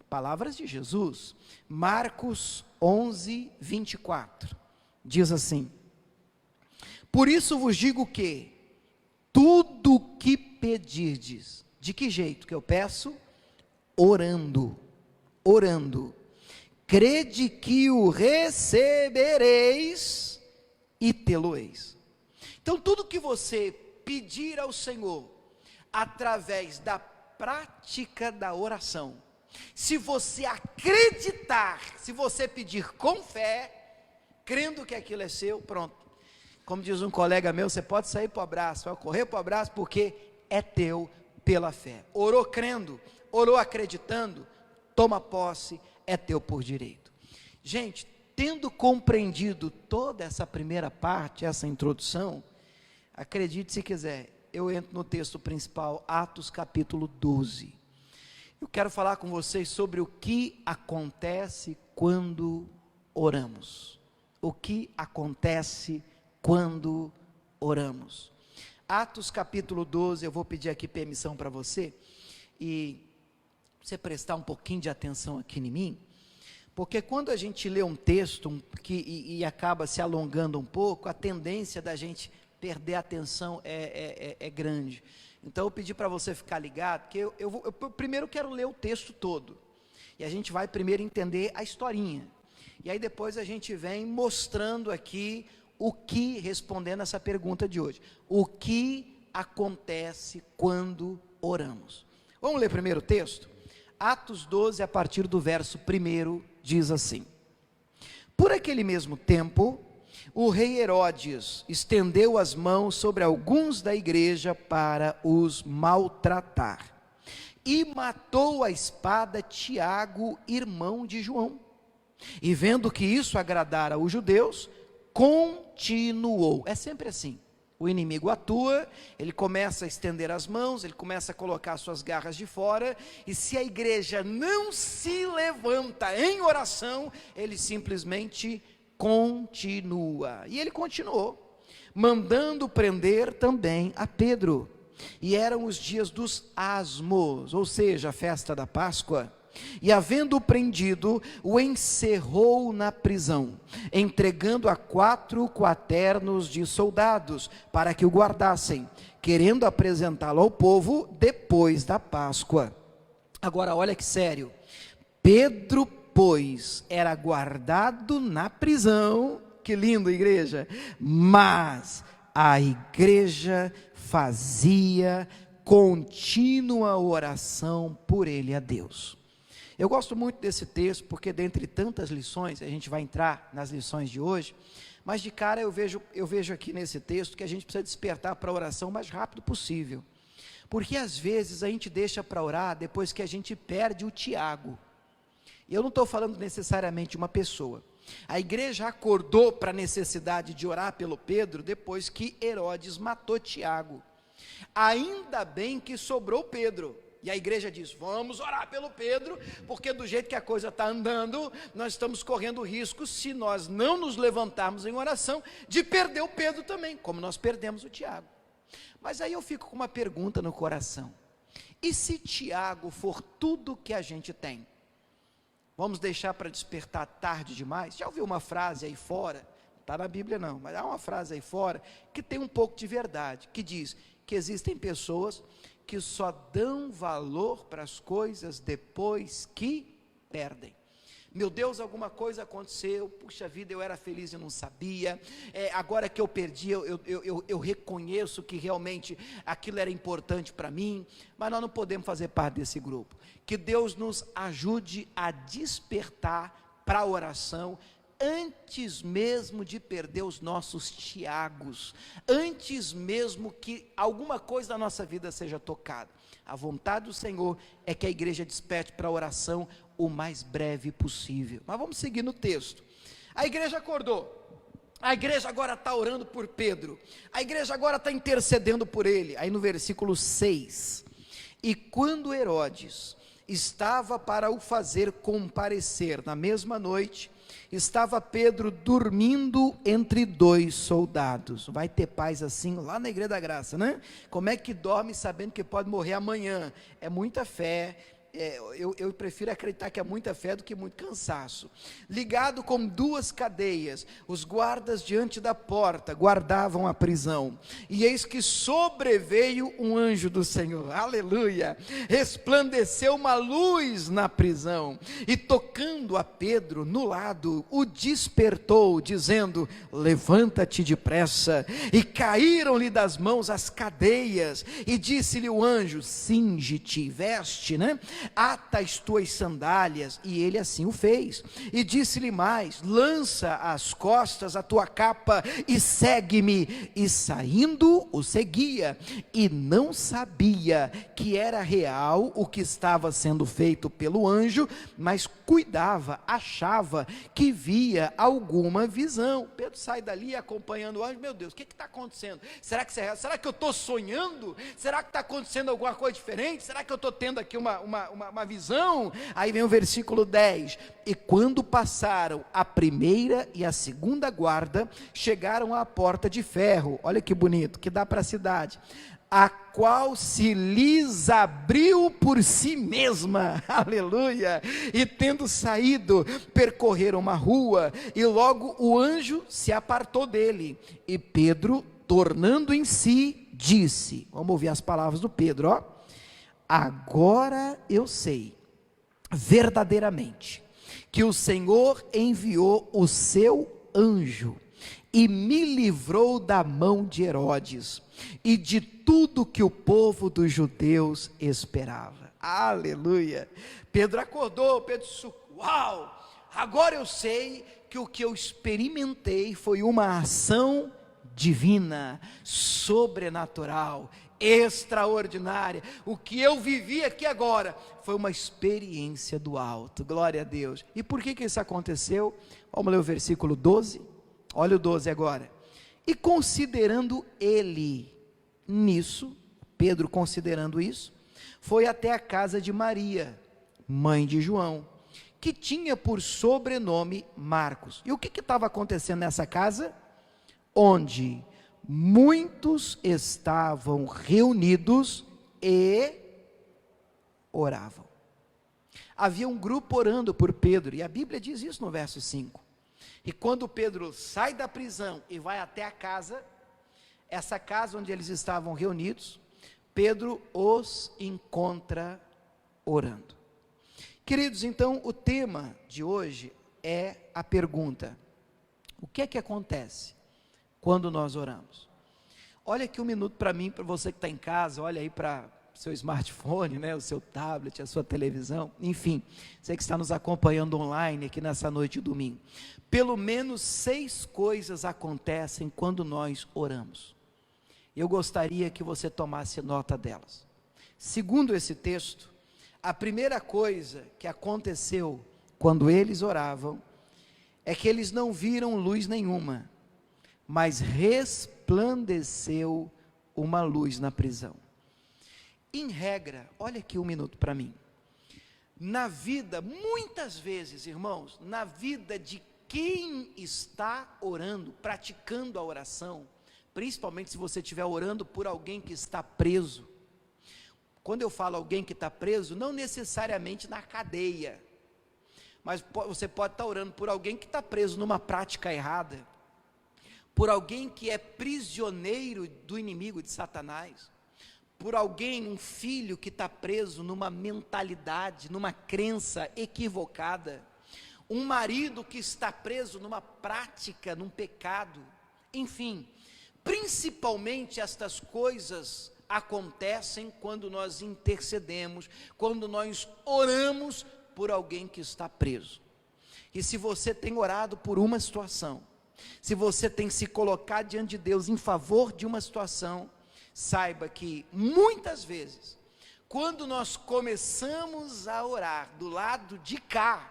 palavras de Jesus, Marcos 11, 24, diz assim: por isso vos digo que, tudo que pedirdes, de que jeito que eu peço? Orando, crede que o recebereis e tê-lo-eis. Então tudo que você pedir ao Senhor, através da prática da oração, se você acreditar, se você pedir com fé, crendo que aquilo é seu, pronto. Como diz um colega meu, você pode sair para o abraço, vai correr para o abraço, porque é teu pela fé. Orou crendo, orou acreditando, toma posse, é teu por direito. Gente, tendo compreendido toda essa primeira parte, essa introdução, acredite se quiser, eu entro no texto principal, Atos capítulo 12. Eu quero falar com vocês sobre o que acontece quando oramos. O que acontece quando oramos. Atos capítulo 12, eu vou pedir aqui permissão para você, e você prestar um pouquinho de atenção aqui em mim, porque quando a gente lê um texto e acaba se alongando um pouco, a tendência da gente perder a atenção é grande. Então eu pedi para você ficar ligado, porque eu primeiro quero ler o texto todo, e a gente vai primeiro entender a historinha, e aí depois a gente vem mostrando aqui o que, respondendo essa pergunta de hoje, o que acontece quando oramos. Vamos ler primeiro o texto? Atos 12, a partir do verso 1, diz assim: por aquele mesmo tempo, o rei Herodes estendeu as mãos sobre alguns da igreja para os maltratar, e matou à espada Tiago, irmão de João. E vendo que isso agradara os judeus, continuou. É sempre assim, o inimigo atua, ele começa a estender as mãos, ele começa a colocar suas garras de fora, e se a igreja não se levanta em oração, ele simplesmente continua. E ele continuou, mandando prender também a Pedro. E eram os dias dos asmos, ou seja, a festa da Páscoa. E havendo-o prendido, o encerrou na prisão, entregando a 4 quaternos de soldados, para que o guardassem, querendo apresentá-lo ao povo depois da Páscoa. Agora olha que sério, Pedro, pois, era guardado na prisão, que lindo, igreja, mas a igreja fazia contínua oração por ele a Deus. Eu gosto muito desse texto, porque dentre tantas lições, a gente vai entrar nas lições de hoje, mas de cara eu vejo aqui nesse texto que a gente precisa despertar para a oração o mais rápido possível, porque às vezes a gente deixa para orar depois que a gente perde o Tiago. E eu não estou falando necessariamente de uma pessoa. A igreja acordou para a necessidade de orar pelo Pedro depois que Herodes matou Tiago. Ainda bem que sobrou Pedro. E a igreja diz, vamos orar pelo Pedro, porque do jeito que a coisa está andando, nós estamos correndo risco, se nós não nos levantarmos em oração, de perder o Pedro também, como nós perdemos o Tiago. Mas aí eu fico com uma pergunta no coração. E se Tiago for tudo que a gente tem? Vamos deixar para despertar tarde demais? Já ouviu uma frase aí fora? Não está na Bíblia não, mas há uma frase aí fora que tem um pouco de verdade, que diz que existem pessoas que só dão valor para as coisas depois que perdem. Meu Deus, alguma coisa aconteceu, puxa vida, eu era feliz e não sabia, agora que eu perdi, eu reconheço que realmente aquilo era importante para mim, mas nós não podemos fazer parte desse grupo. Que Deus nos ajude a despertar para a oração, antes mesmo de perder os nossos Tiagos, antes mesmo que alguma coisa da nossa vida seja tocada. A vontade do Senhor é que a igreja desperte para a oração o mais breve possível. Mas vamos seguir no texto. A igreja acordou, a igreja agora está orando por Pedro, a igreja agora está intercedendo por ele. Aí no versículo 6, e quando Herodes estava para o fazer comparecer na mesma noite, estava Pedro dormindo entre dois soldados. Vai ter paz assim lá na Igreja da Graça, né? Como é que dorme sabendo que pode morrer amanhã? É muita fé. Eu prefiro acreditar que é muita fé do que muito cansaço. Ligado com duas cadeias, os guardas diante da porta guardavam a prisão, e eis que sobreveio um anjo do Senhor, aleluia, resplandeceu uma luz na prisão, e tocando a Pedro no lado, o despertou, dizendo, levanta-te depressa, e caíram-lhe das mãos as cadeias, e disse-lhe o anjo, cinge-te, veste, né? Ata as tuas sandálias, e ele assim o fez, e disse-lhe mais, lança às costas a tua capa, e segue-me, e saindo o seguia, e não sabia que era real o que estava sendo feito pelo anjo, mas cuidava, achava que via alguma visão. Pedro sai dali acompanhando o anjo, meu Deus, o que está acontecendo? Será que eu estou sonhando? Será que está acontecendo alguma coisa diferente? Será que eu estou tendo aqui uma visão? Aí vem o versículo 10, e quando passaram a primeira e a segunda guarda, chegaram à porta de ferro, olha que bonito, que dá para a cidade, a qual se lhes abriu por si mesma, aleluia, e tendo saído, percorreram uma rua, e logo o anjo se apartou dele, e Pedro, tornando em si, disse, vamos ouvir as palavras do Pedro, ó, agora eu sei, verdadeiramente, que o Senhor enviou o seu anjo, e me livrou da mão de Herodes, e de tudo que o povo dos judeus esperava, aleluia. Pedro acordou, Pedro disse, uau, agora eu sei que o que eu experimentei foi uma ação divina, sobrenatural, extraordinária, o que eu vivi aqui agora, foi uma experiência do alto, glória a Deus. E por que isso aconteceu? Vamos ler o versículo 12, olha o 12 agora, e considerando ele nisso, Pedro considerando isso, foi até a casa de Maria, mãe de João, que tinha por sobrenome Marcos. E o que estava acontecendo nessa casa? Onde muitos estavam reunidos e oravam. Havia um grupo orando por Pedro, e a Bíblia diz isso no verso 5, e quando Pedro sai da prisão e vai até a casa, essa casa onde eles estavam reunidos, Pedro os encontra orando. Queridos, então o tema de hoje é a pergunta, o que é que acontece quando nós oramos? Olha aqui um minuto para mim, para você que está em casa, olha aí para o seu smartphone, né, o seu tablet, a sua televisão, enfim, você que está nos acompanhando online aqui nessa noite de domingo. Pelo menos 6 coisas acontecem quando nós oramos. Eu gostaria que você tomasse nota delas. Segundo esse texto, a primeira coisa que aconteceu quando eles oravam, é que eles não viram luz nenhuma, mas resplandeceu uma luz na prisão. Em regra, olha aqui um minuto para mim. Na vida, muitas vezes, irmãos, na vida de quem está orando, praticando a oração, principalmente se você estiver orando por alguém que está preso. Quando eu falo alguém que está preso, não necessariamente na cadeia, mas você pode estar orando por alguém que está preso numa prática errada, por alguém que é prisioneiro do inimigo de Satanás, por alguém, um filho que está preso numa mentalidade, numa crença equivocada, um marido que está preso numa prática, num pecado, enfim, principalmente estas coisas acontecem quando nós intercedemos, quando nós oramos por alguém que está preso. E se você tem orado por uma situação, se você tem se colocado diante de Deus em favor de uma situação, saiba que muitas vezes, quando nós começamos a orar do lado de cá,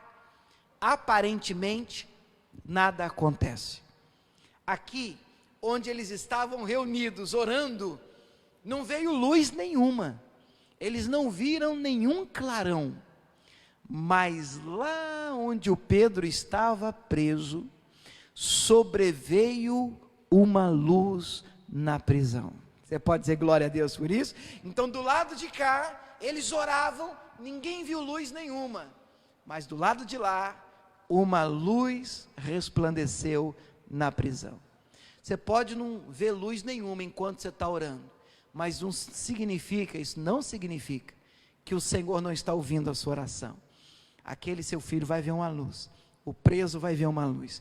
aparentemente nada acontece. Aqui, onde eles estavam reunidos orando, não veio luz nenhuma, eles não viram nenhum clarão, mas lá onde o Pedro estava preso, sobreveio uma luz na prisão. Você pode dizer glória a Deus por isso? Então do lado de cá, eles oravam, ninguém viu luz nenhuma, mas do lado de lá, uma luz resplandeceu na prisão. Você pode não ver luz nenhuma enquanto você está orando, mas isso não significa que o Senhor não está ouvindo a sua oração. Aquele seu filho vai ver uma luz, o preso vai ver uma luz,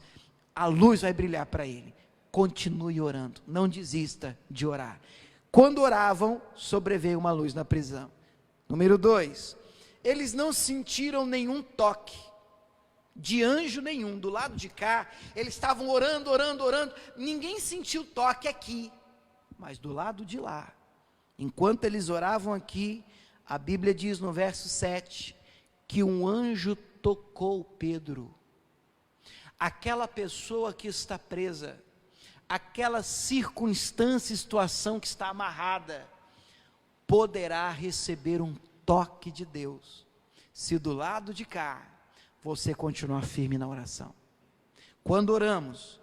a luz vai brilhar para ele. Continue orando, não desista de orar. Quando oravam, sobreveio uma luz na prisão. Número 2, eles não sentiram nenhum toque de anjo nenhum. Do lado de cá, eles estavam orando, ninguém sentiu toque aqui, mas do lado de lá, enquanto eles oravam aqui, a Bíblia diz no verso 7, que um anjo tocou Pedro. Aquela pessoa que está presa, aquela circunstância, situação que está amarrada, poderá receber um toque de Deus, se do lado de cá, você continuar firme na oração. Quando oramos,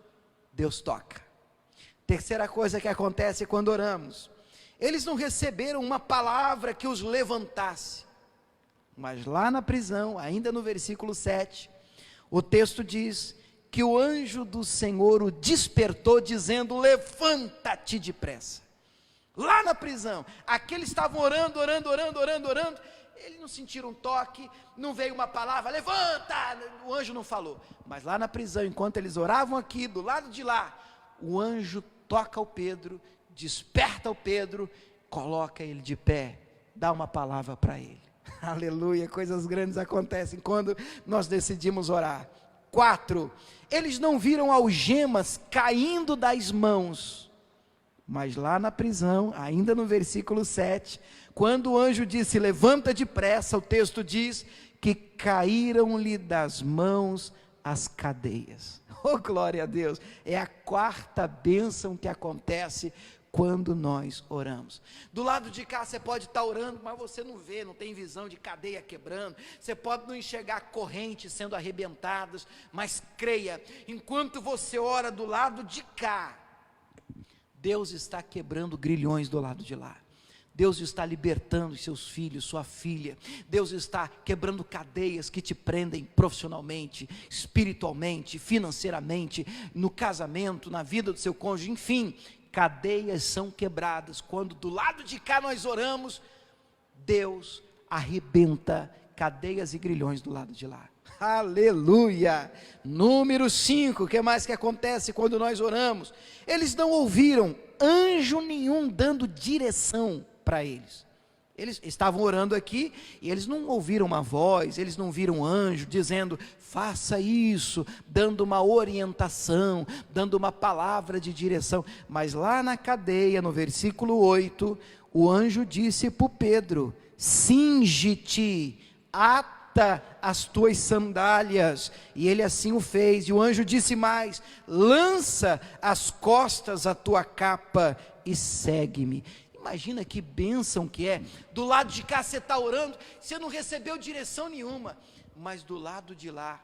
Deus toca. Terceira coisa que acontece quando oramos, eles não receberam uma palavra que os levantasse, mas lá na prisão, ainda no versículo 7, o texto diz que o anjo do Senhor o despertou, dizendo: levanta-te depressa. Lá na prisão, aqueles estavam orando, eles não sentiram um toque, não veio uma palavra, levanta, o anjo não falou, mas lá na prisão, enquanto eles oravam aqui, do lado de lá, o anjo toca o Pedro, desperta o Pedro, coloca ele de pé, dá uma palavra para ele. Aleluia, coisas grandes acontecem quando nós decidimos orar. 4, eles não viram algemas caindo das mãos, mas lá na prisão, ainda no versículo 7, quando o anjo disse: levanta depressa, o texto diz que caíram-lhe das mãos as cadeias. Oh, glória a Deus, é a 4ª bênção que acontece quando nós oramos. Do lado de cá você pode estar orando, mas você não vê, não tem visão de cadeia quebrando, você pode não enxergar correntes sendo arrebentadas, mas creia, enquanto você ora do lado de cá, Deus está quebrando grilhões do lado de lá. Deus está libertando seus filhos, sua filha. Deus está quebrando cadeias que te prendem profissionalmente, espiritualmente, financeiramente, no casamento, na vida do seu cônjuge, enfim, cadeias são quebradas. Quando do lado de cá nós oramos, Deus arrebenta cadeias e grilhões do lado de lá. Aleluia! Número 5, o que mais que acontece quando nós oramos? Eles não ouviram anjo nenhum dando direção para eles. Eles estavam orando aqui e eles não ouviram uma voz, eles não viram um anjo dizendo: faça isso, dando uma orientação, dando uma palavra de direção. Mas lá na cadeia, no versículo 8, o anjo disse para o Pedro: cinge-te, ata as tuas sandálias. E ele assim o fez. E o anjo disse mais: lança às costas a tua capa e segue-me. Imagina que bênção que é. Do lado de cá você está orando, você não recebeu direção nenhuma, mas do lado de lá,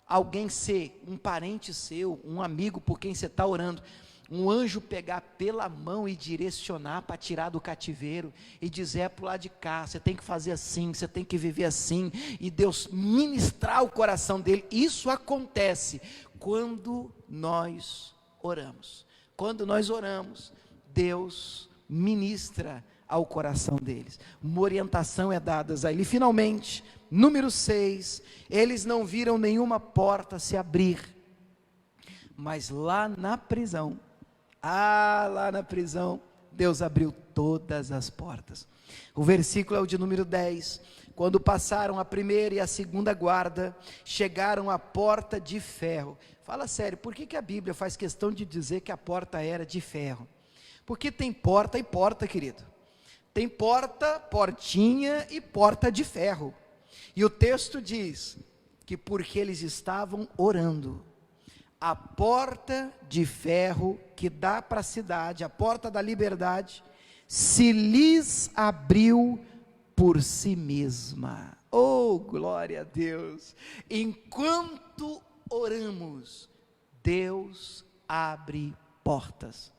alguém ser um parente seu, um amigo por quem você está orando, um anjo pegar pela mão e direcionar para tirar do cativeiro e dizer: é para o lado de cá, você tem que fazer assim, você tem que viver assim, e Deus ministrar o coração dele. Isso acontece quando nós oramos. Quando nós oramos, Deus ministra ao coração deles. Uma orientação é dada a ele. E finalmente, número 6, eles não viram nenhuma porta se abrir, mas lá na prisão, Deus abriu todas as portas. O versículo é o de número 10. Quando passaram a primeira e a segunda guarda, chegaram à porta de ferro. Fala sério, por que a Bíblia faz questão de dizer que a porta era de ferro? Porque tem porta e porta, querido. Tem porta, portinha e porta de ferro. E o texto diz que porque eles estavam orando, a porta de ferro que dá para a cidade, a porta da liberdade, se lhes abriu por si mesma. Oh, glória a Deus! Enquanto oramos, Deus abre portas,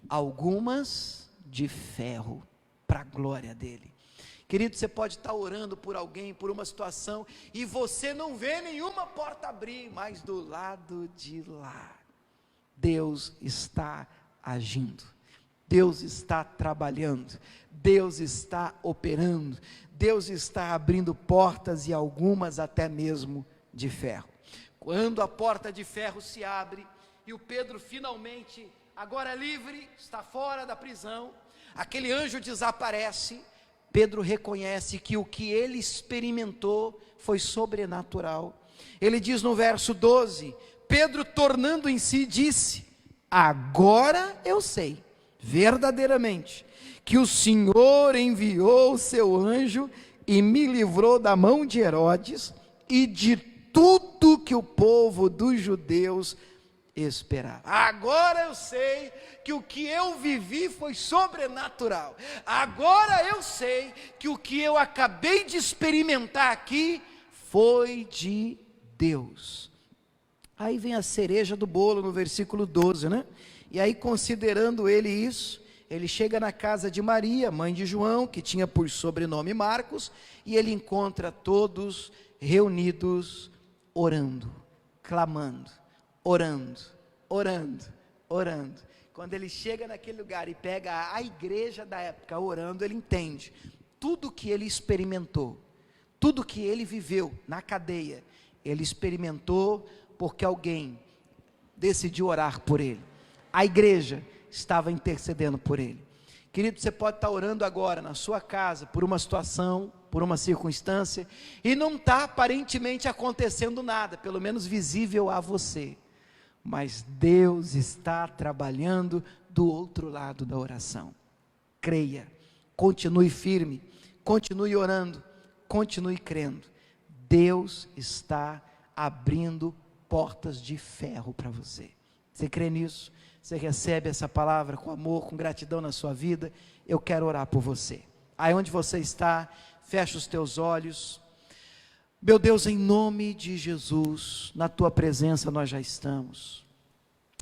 algumas de ferro, para a glória dele. Querido, você pode estar orando por alguém, por uma situação, e você não vê nenhuma porta abrir, mas do lado de lá, Deus está agindo, Deus está trabalhando, Deus está operando, Deus está abrindo portas, e algumas até mesmo de ferro. Quando a porta de ferro se abre, e o Pedro finalmente, agora livre, está fora da prisão, aquele anjo desaparece. Pedro reconhece que o que ele experimentou foi sobrenatural. Ele diz no verso 12, Pedro, tornando em si, disse: agora eu sei, verdadeiramente, que o Senhor enviou o seu anjo e me livrou da mão de Herodes e de tudo que o povo dos judeus esperava. Agora eu sei que o que eu vivi foi sobrenatural. Agora eu sei que o que eu acabei de experimentar aqui foi de Deus. Aí vem a cereja do bolo no versículo 12, né? E aí, considerando ele isso, ele chega na casa de Maria, mãe de João, que tinha por sobrenome Marcos, e ele encontra todos reunidos, orando, clamando, orando. Quando ele chega naquele lugar e pega a igreja da época orando, ele entende tudo que ele experimentou, tudo que ele viveu na cadeia, ele experimentou porque alguém decidiu orar por ele. A igreja estava intercedendo por ele. Querido, você pode estar orando agora na sua casa por uma situação, por uma circunstância, e não está aparentemente acontecendo nada, pelo menos visível a você. Mas Deus está trabalhando do outro lado da oração. Creia, continue firme, continue orando, continue crendo. Deus está abrindo portas de ferro para você. Você crê nisso? Você recebe essa palavra com amor, com gratidão na sua vida? Eu quero orar por você. Aí onde você está, fecha os teus olhos. Meu Deus, em nome de Jesus, na tua presença nós já estamos.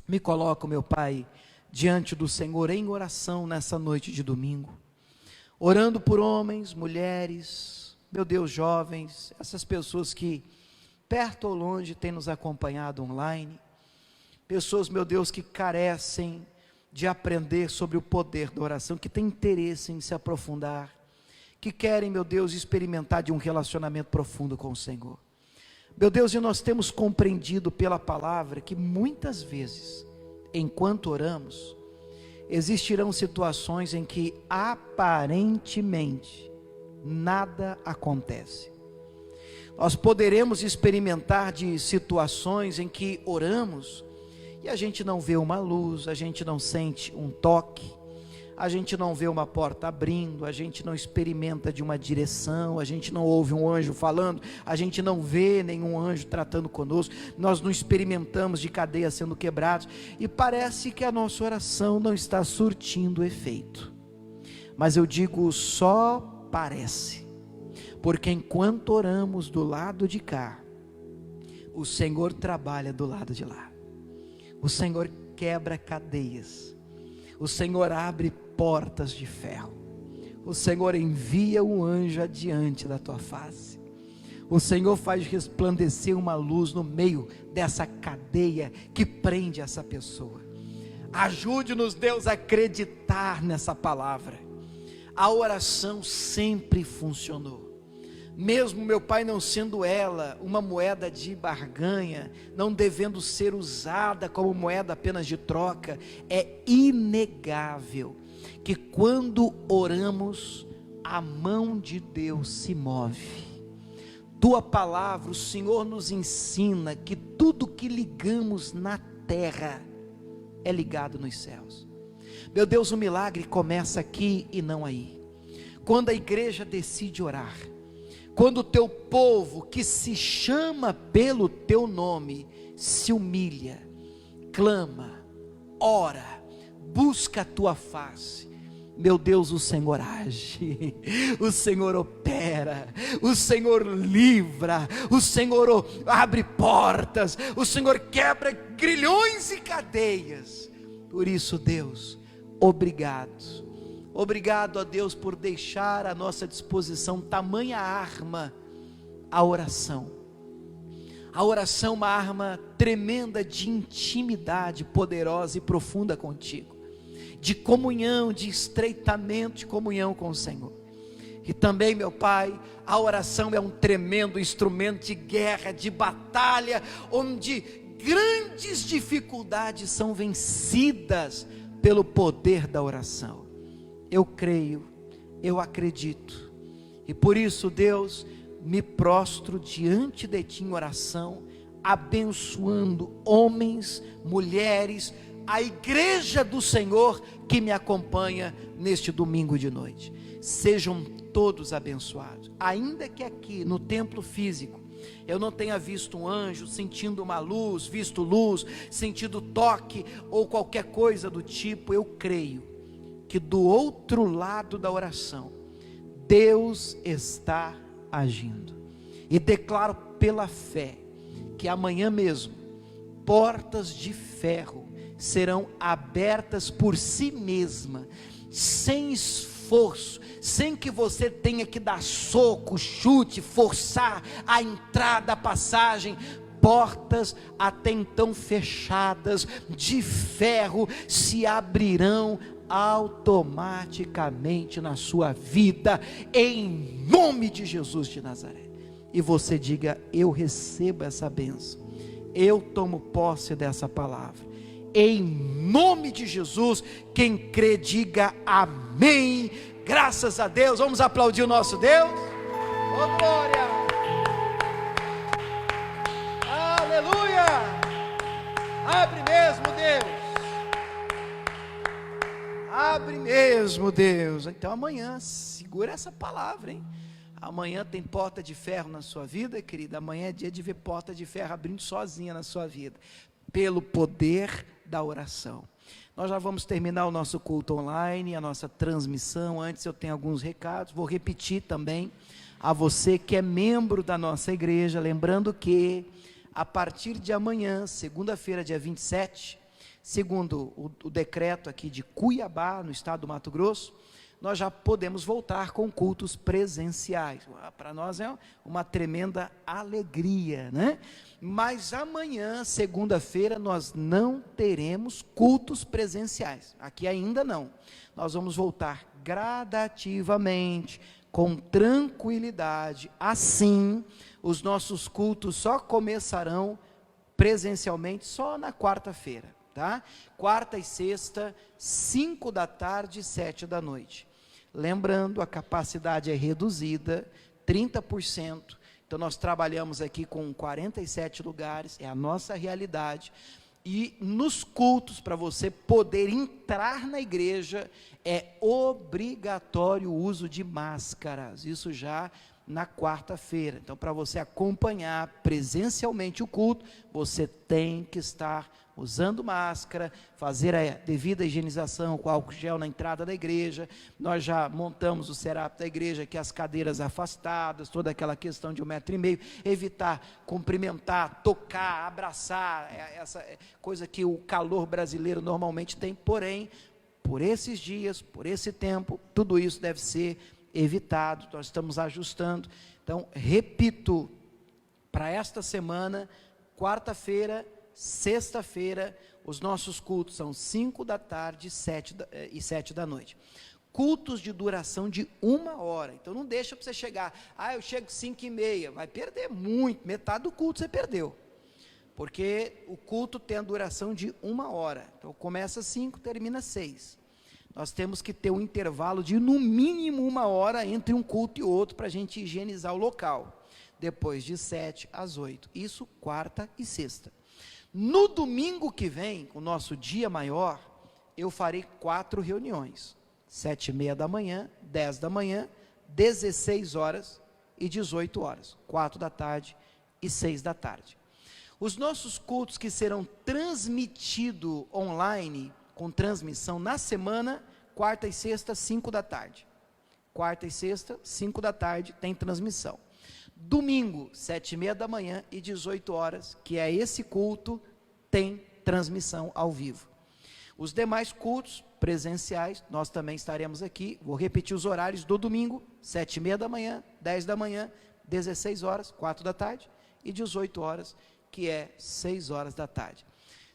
Me coloco, meu Pai, diante do Senhor em oração nessa noite de domingo, orando por homens, mulheres, meu Deus, jovens, essas pessoas que perto ou longe têm nos acompanhado online, pessoas, meu Deus, que carecem de aprender sobre o poder da oração, que têm interesse em se aprofundar, que querem, meu Deus, experimentar de um relacionamento profundo com o Senhor. Meu Deus, e nós temos compreendido pela palavra que muitas vezes, enquanto oramos, existirão situações em que aparentemente nada acontece. Nós poderemos experimentar de situações em que oramos e a gente não vê uma luz, a gente não sente um toque, a gente não vê uma porta abrindo, a gente não experimenta de uma direção, a gente não ouve um anjo falando, a gente não vê nenhum anjo tratando conosco, nós não experimentamos de cadeias sendo quebradas, e parece que a nossa oração não está surtindo efeito. Mas eu digo, só parece, porque enquanto oramos do lado de cá, o Senhor trabalha do lado de lá. O Senhor quebra cadeias, o Senhor abre portas de ferro, o Senhor envia um anjo adiante da tua face, o Senhor faz resplandecer uma luz no meio dessa cadeia que prende essa pessoa. Ajude-nos, Deus, a acreditar nessa palavra. A oração sempre funcionou. Mesmo, meu Pai, não sendo ela uma moeda de barganha, não devendo ser usada como moeda apenas de troca, é inegável que quando oramos, a mão de Deus se move. Tua palavra, o Senhor nos ensina que tudo que ligamos na terra é ligado nos céus. Meu Deus, o milagre começa aqui e não aí. Quando a igreja decide orar, quando o teu povo, que se chama pelo teu nome, se humilha, clama, ora, busca a tua face, meu Deus, o Senhor age, o Senhor opera, o Senhor livra, o Senhor abre portas, o Senhor quebra grilhões e cadeias. Por isso, Deus, obrigado. Obrigado a Deus por deixar à nossa disposição tamanha arma, a oração. A oração é uma arma tremenda de intimidade, poderosa e profunda contigo, de comunhão, de estreitamento, de comunhão com o Senhor. E também, meu Pai, a oração é um tremendo instrumento de guerra, de batalha, onde grandes dificuldades são vencidas pelo poder da oração. Eu creio, eu acredito, e por isso, Deus, me prostro diante de Ti em oração, abençoando homens, mulheres, a igreja do Senhor que me acompanha neste domingo de noite. Sejam todos abençoados, ainda que aqui no templo físico eu não tenha visto um anjo, sentindo uma luz, visto luz, sentido toque ou qualquer coisa do tipo, eu creio que do outro lado da oração, Deus está agindo, e declaro pela fé, que amanhã mesmo, portas de ferro serão abertas por si mesma, sem esforço, sem que você tenha que dar soco, chute, forçar a entrada, a passagem. Portas até então fechadas, de ferro, se abrirão automaticamente na sua vida, em nome de Jesus de Nazaré. E você diga: eu recebo essa bênção, eu tomo posse dessa palavra, em nome de Jesus. Quem crê, diga amém. Graças a Deus. Vamos aplaudir o nosso Deus. Oh, glória, aleluia. Abre mesmo, Deus, abre mesmo, Deus. Então amanhã, segura essa palavra, hein? Amanhã tem porta de ferro na sua vida, querida. Amanhã é dia de ver porta de ferro abrindo sozinha na sua vida, pelo poder da oração. Nós já vamos terminar o nosso culto online, a nossa transmissão. Antes eu tenho alguns recados, vou repetir também a você que é membro da nossa igreja, lembrando que a partir de amanhã, segunda-feira, dia 27, segundo o decreto aqui de Cuiabá, no estado do Mato Grosso, nós já podemos voltar com cultos presenciais. Para nós é uma tremenda alegria, né? Mas amanhã, segunda-feira, nós não teremos cultos presenciais, aqui ainda não. Nós vamos voltar gradativamente, com tranquilidade. Assim, os nossos cultos só começarão presencialmente só na quarta-feira, tá? Quarta e sexta, 5 da tarde e 7 da noite. Lembrando, a capacidade é reduzida, 30%. Então nós trabalhamos aqui com 47 lugares, é a nossa realidade. E nos cultos, para você poder entrar na igreja, é obrigatório o uso de máscaras, isso já na quarta-feira. Então, para você acompanhar presencialmente o culto, você tem que estar usando máscara, fazer a devida higienização com álcool gel na entrada da igreja. Nós já montamos o setup da igreja, que as cadeiras afastadas, toda aquela questão de 1,5 metro, evitar cumprimentar, tocar, abraçar, essa coisa que o calor brasileiro normalmente tem, porém, por esses dias, por esse tempo, tudo isso deve ser evitado. Nós estamos ajustando. Então, repito, para esta semana, quarta-feira, sexta-feira, os nossos cultos são 5 da tarde e 7 da noite. Cultos de duração de 1 hora. Então não deixa para você chegar, eu chego 5:30, vai perder muito, metade do culto você perdeu. Porque o culto tem a duração de 1 hora. Então começa 5, termina 6. Nós temos que ter um intervalo de no mínimo 1 hora entre um culto e outro para a gente higienizar o local. Depois de 7 às 8. Isso quarta e sexta. No domingo que vem, o nosso dia maior, eu farei 4 reuniões. 7:30 da manhã, 10 da manhã, 16 horas e 18 horas. 4 da tarde e 6 da tarde. Os nossos cultos que serão transmitidos online, com transmissão na semana, quarta e sexta, 5 da tarde. Quarta e sexta, 5 da tarde, tem transmissão. Domingo, 7:30 da manhã e 18 horas, que é esse culto, tem transmissão ao vivo. Os demais cultos presenciais, nós também estaremos aqui. Vou repetir os horários do domingo: 7:30 da manhã, 10 da manhã, 16 horas, 4 da tarde, e 18 horas, que é 6 horas da tarde.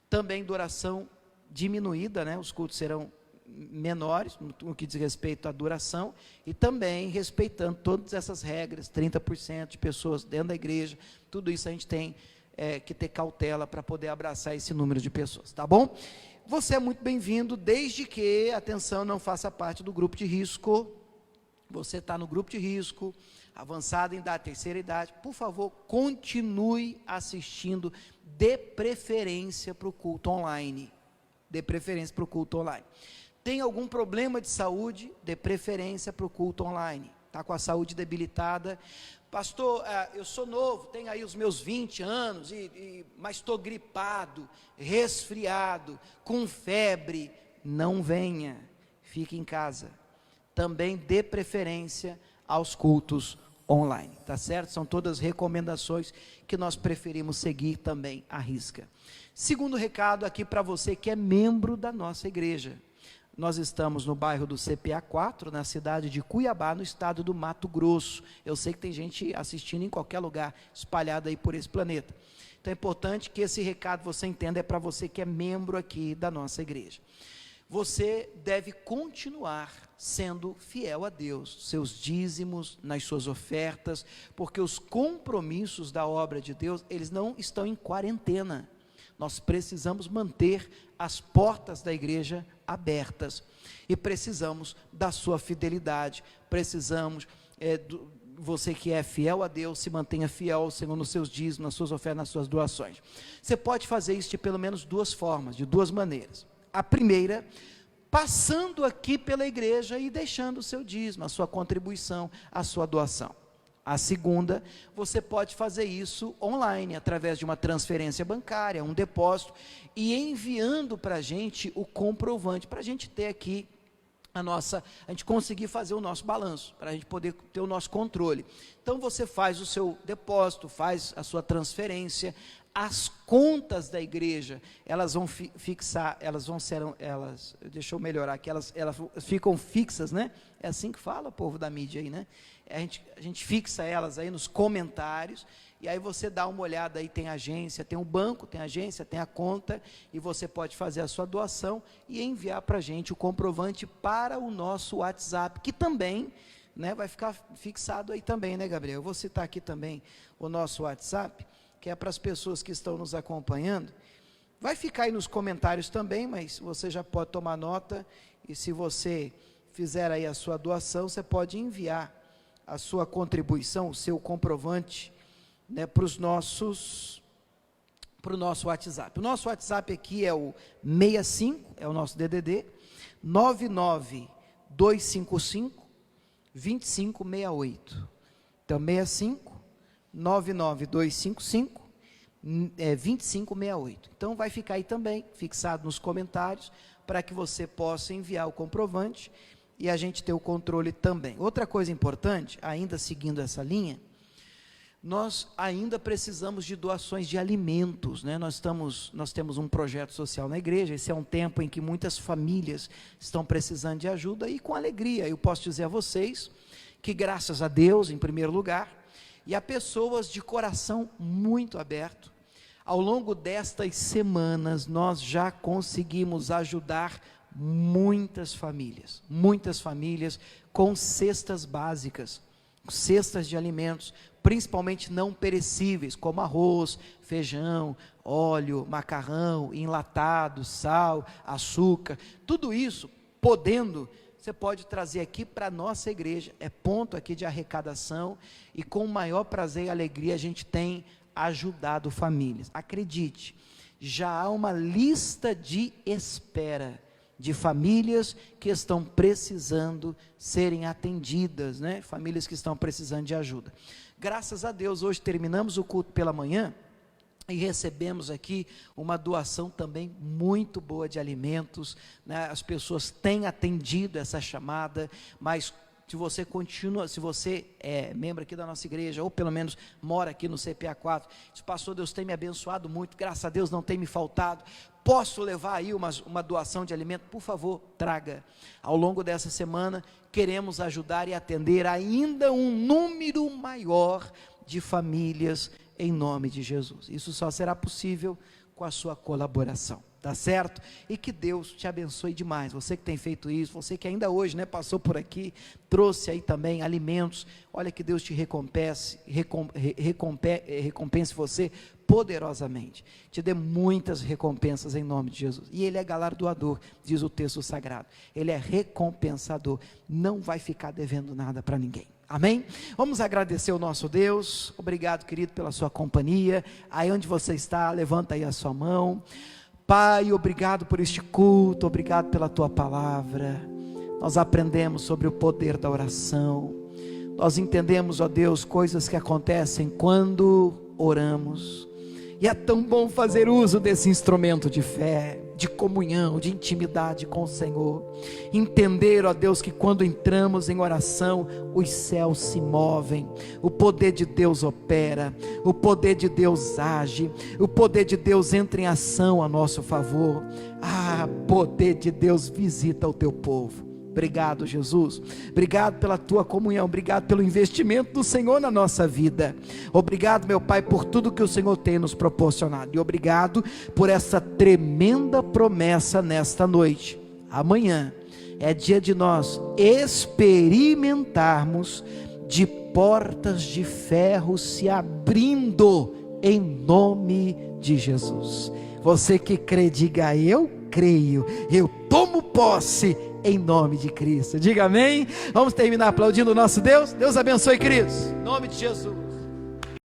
Também duração diminuída, né? Os cultos serão menores, no que diz respeito à duração, e também respeitando todas essas regras, 30% de pessoas dentro da igreja, tudo isso a gente tem que ter cautela para poder abraçar esse número de pessoas, tá bom? Você é muito bem-vindo, desde que, atenção, não faça parte do grupo de risco. Você está no grupo de risco, avançado em idade, terceira idade, por favor, continue assistindo, de preferência para o culto online, Tem algum problema de saúde, de preferência para o culto online. Está com a saúde debilitada. Pastor, eu sou novo, tenho aí os meus 20 anos, mas estou gripado, resfriado, com febre. Não venha, fique em casa. Também dê preferência aos cultos online, tá certo? São todas recomendações que nós preferimos seguir também à risca. Segundo recado aqui para você que é membro da nossa igreja. Nós estamos no bairro do CPA 4, na cidade de Cuiabá, no estado do Mato Grosso. Eu sei que tem gente assistindo em qualquer lugar, espalhada aí por esse planeta. Então é importante que esse recado você entenda, é para você que é membro aqui da nossa igreja. Você deve continuar sendo fiel a Deus, seus dízimos, nas suas ofertas, porque os compromissos da obra de Deus, eles não estão em quarentena. Nós precisamos manter as portas da igreja abertas, e precisamos da sua fidelidade, precisamos, você que é fiel a Deus, se mantenha fiel ao Senhor nos seus dízimos, nas suas ofertas, nas suas doações. Você pode fazer isso de pelo menos 2 formas, de 2 maneiras. A primeira, passando aqui pela igreja e deixando o seu dízimo, a sua contribuição, a sua doação. A segunda, você pode fazer isso online, através de uma transferência bancária, um depósito, e enviando para a gente o comprovante, para a gente ter aqui a gente conseguir fazer o nosso balanço, para a gente poder ter o nosso controle. Então você faz o seu depósito, faz a sua transferência, as contas da igreja, elas vão fixar, deixa eu melhorar aqui, elas ficam fixas, né? É assim que fala, povo da mídia aí, né? A gente fixa elas aí nos comentários, e aí você dá uma olhada aí, tem agência, tem o banco, tem a agência, tem a conta, e você pode fazer a sua doação e enviar para a gente o comprovante para o nosso WhatsApp, que também, né, vai ficar fixado aí também, né, Gabriel? Eu vou citar aqui também o nosso WhatsApp, que é para as pessoas que estão nos acompanhando. Vai ficar aí nos comentários também, mas você já pode tomar nota, e se você fizer aí a sua doação, você pode enviar a sua contribuição, o seu comprovante, né, para os nossos para o nosso WhatsApp. O nosso WhatsApp aqui é o 65, é o nosso DDD, 99255 2568. Então, 65 99255 2568. Então, vai ficar aí também, fixado nos comentários, para que você possa enviar o comprovante e a gente ter o controle também. Outra coisa importante, ainda seguindo essa linha, nós ainda precisamos de doações de alimentos, né? Nós temos um projeto social na igreja. Esse é um tempo em que muitas famílias estão precisando de ajuda, e com alegria eu posso dizer a vocês que, graças a Deus, em primeiro lugar, e a pessoas de coração muito aberto, ao longo destas semanas nós já conseguimos ajudar muitas famílias com cestas básicas, cestas de alimentos, principalmente não perecíveis, como arroz, feijão, óleo, macarrão, enlatado, sal, açúcar, tudo isso, podendo, você pode trazer aqui para a nossa igreja, é ponto aqui de arrecadação, e com o maior prazer e alegria a gente tem ajudado famílias. Acredite, já há uma lista de espera de famílias que estão precisando serem atendidas, né? Famílias que estão precisando de ajuda. Graças a Deus, hoje terminamos o culto pela manhã e recebemos aqui uma doação também muito boa de alimentos, né? As pessoas têm atendido essa chamada, mas se você continua, se você é membro aqui da nossa igreja, ou pelo menos mora aqui no CPA 4, diz: pastor, Deus tem me abençoado muito, graças a Deus não tem me faltado, posso levar aí uma doação de alimento? Por favor, traga. Ao longo dessa semana, queremos ajudar e atender ainda um número maior de famílias, em nome de Jesus. Isso só será possível com a sua colaboração, tá certo? E que Deus te abençoe demais, você que tem feito isso, você que ainda hoje, né, passou por aqui, trouxe aí também alimentos, olha, que Deus te recompense você poderosamente, te dê muitas recompensas em nome de Jesus, e Ele é galardoador, diz o texto sagrado, Ele é recompensador, não vai ficar devendo nada para ninguém. Amém? Vamos agradecer o nosso Deus. Obrigado, querido, pela sua companhia. Aí onde você está, levanta aí a sua mão. Pai, obrigado por este culto, obrigado pela tua palavra. Nós aprendemos sobre o poder da oração. Nós entendemos, ó Deus, coisas que acontecem quando oramos. E é tão bom fazer uso desse instrumento de fé, de comunhão, de intimidade com o Senhor. Entender, ó Deus, que quando entramos em oração, os céus se movem, o poder de Deus opera, o poder de Deus age, o poder de Deus entra em ação a nosso favor. Poder de Deus visita o teu povo. Obrigado, Jesus, obrigado pela tua comunhão, obrigado pelo investimento do Senhor na nossa vida, obrigado, meu Pai, por tudo que o Senhor tem nos proporcionado, e obrigado por essa tremenda promessa nesta noite. Amanhã é dia de nós experimentarmos de portas de ferro se abrindo, em nome de Jesus. Você que crê, diga: eu creio, eu tomo posse, em nome de Cristo. Diga amém. Vamos terminar aplaudindo o nosso Deus. Deus abençoe, queridos, em nome de Jesus.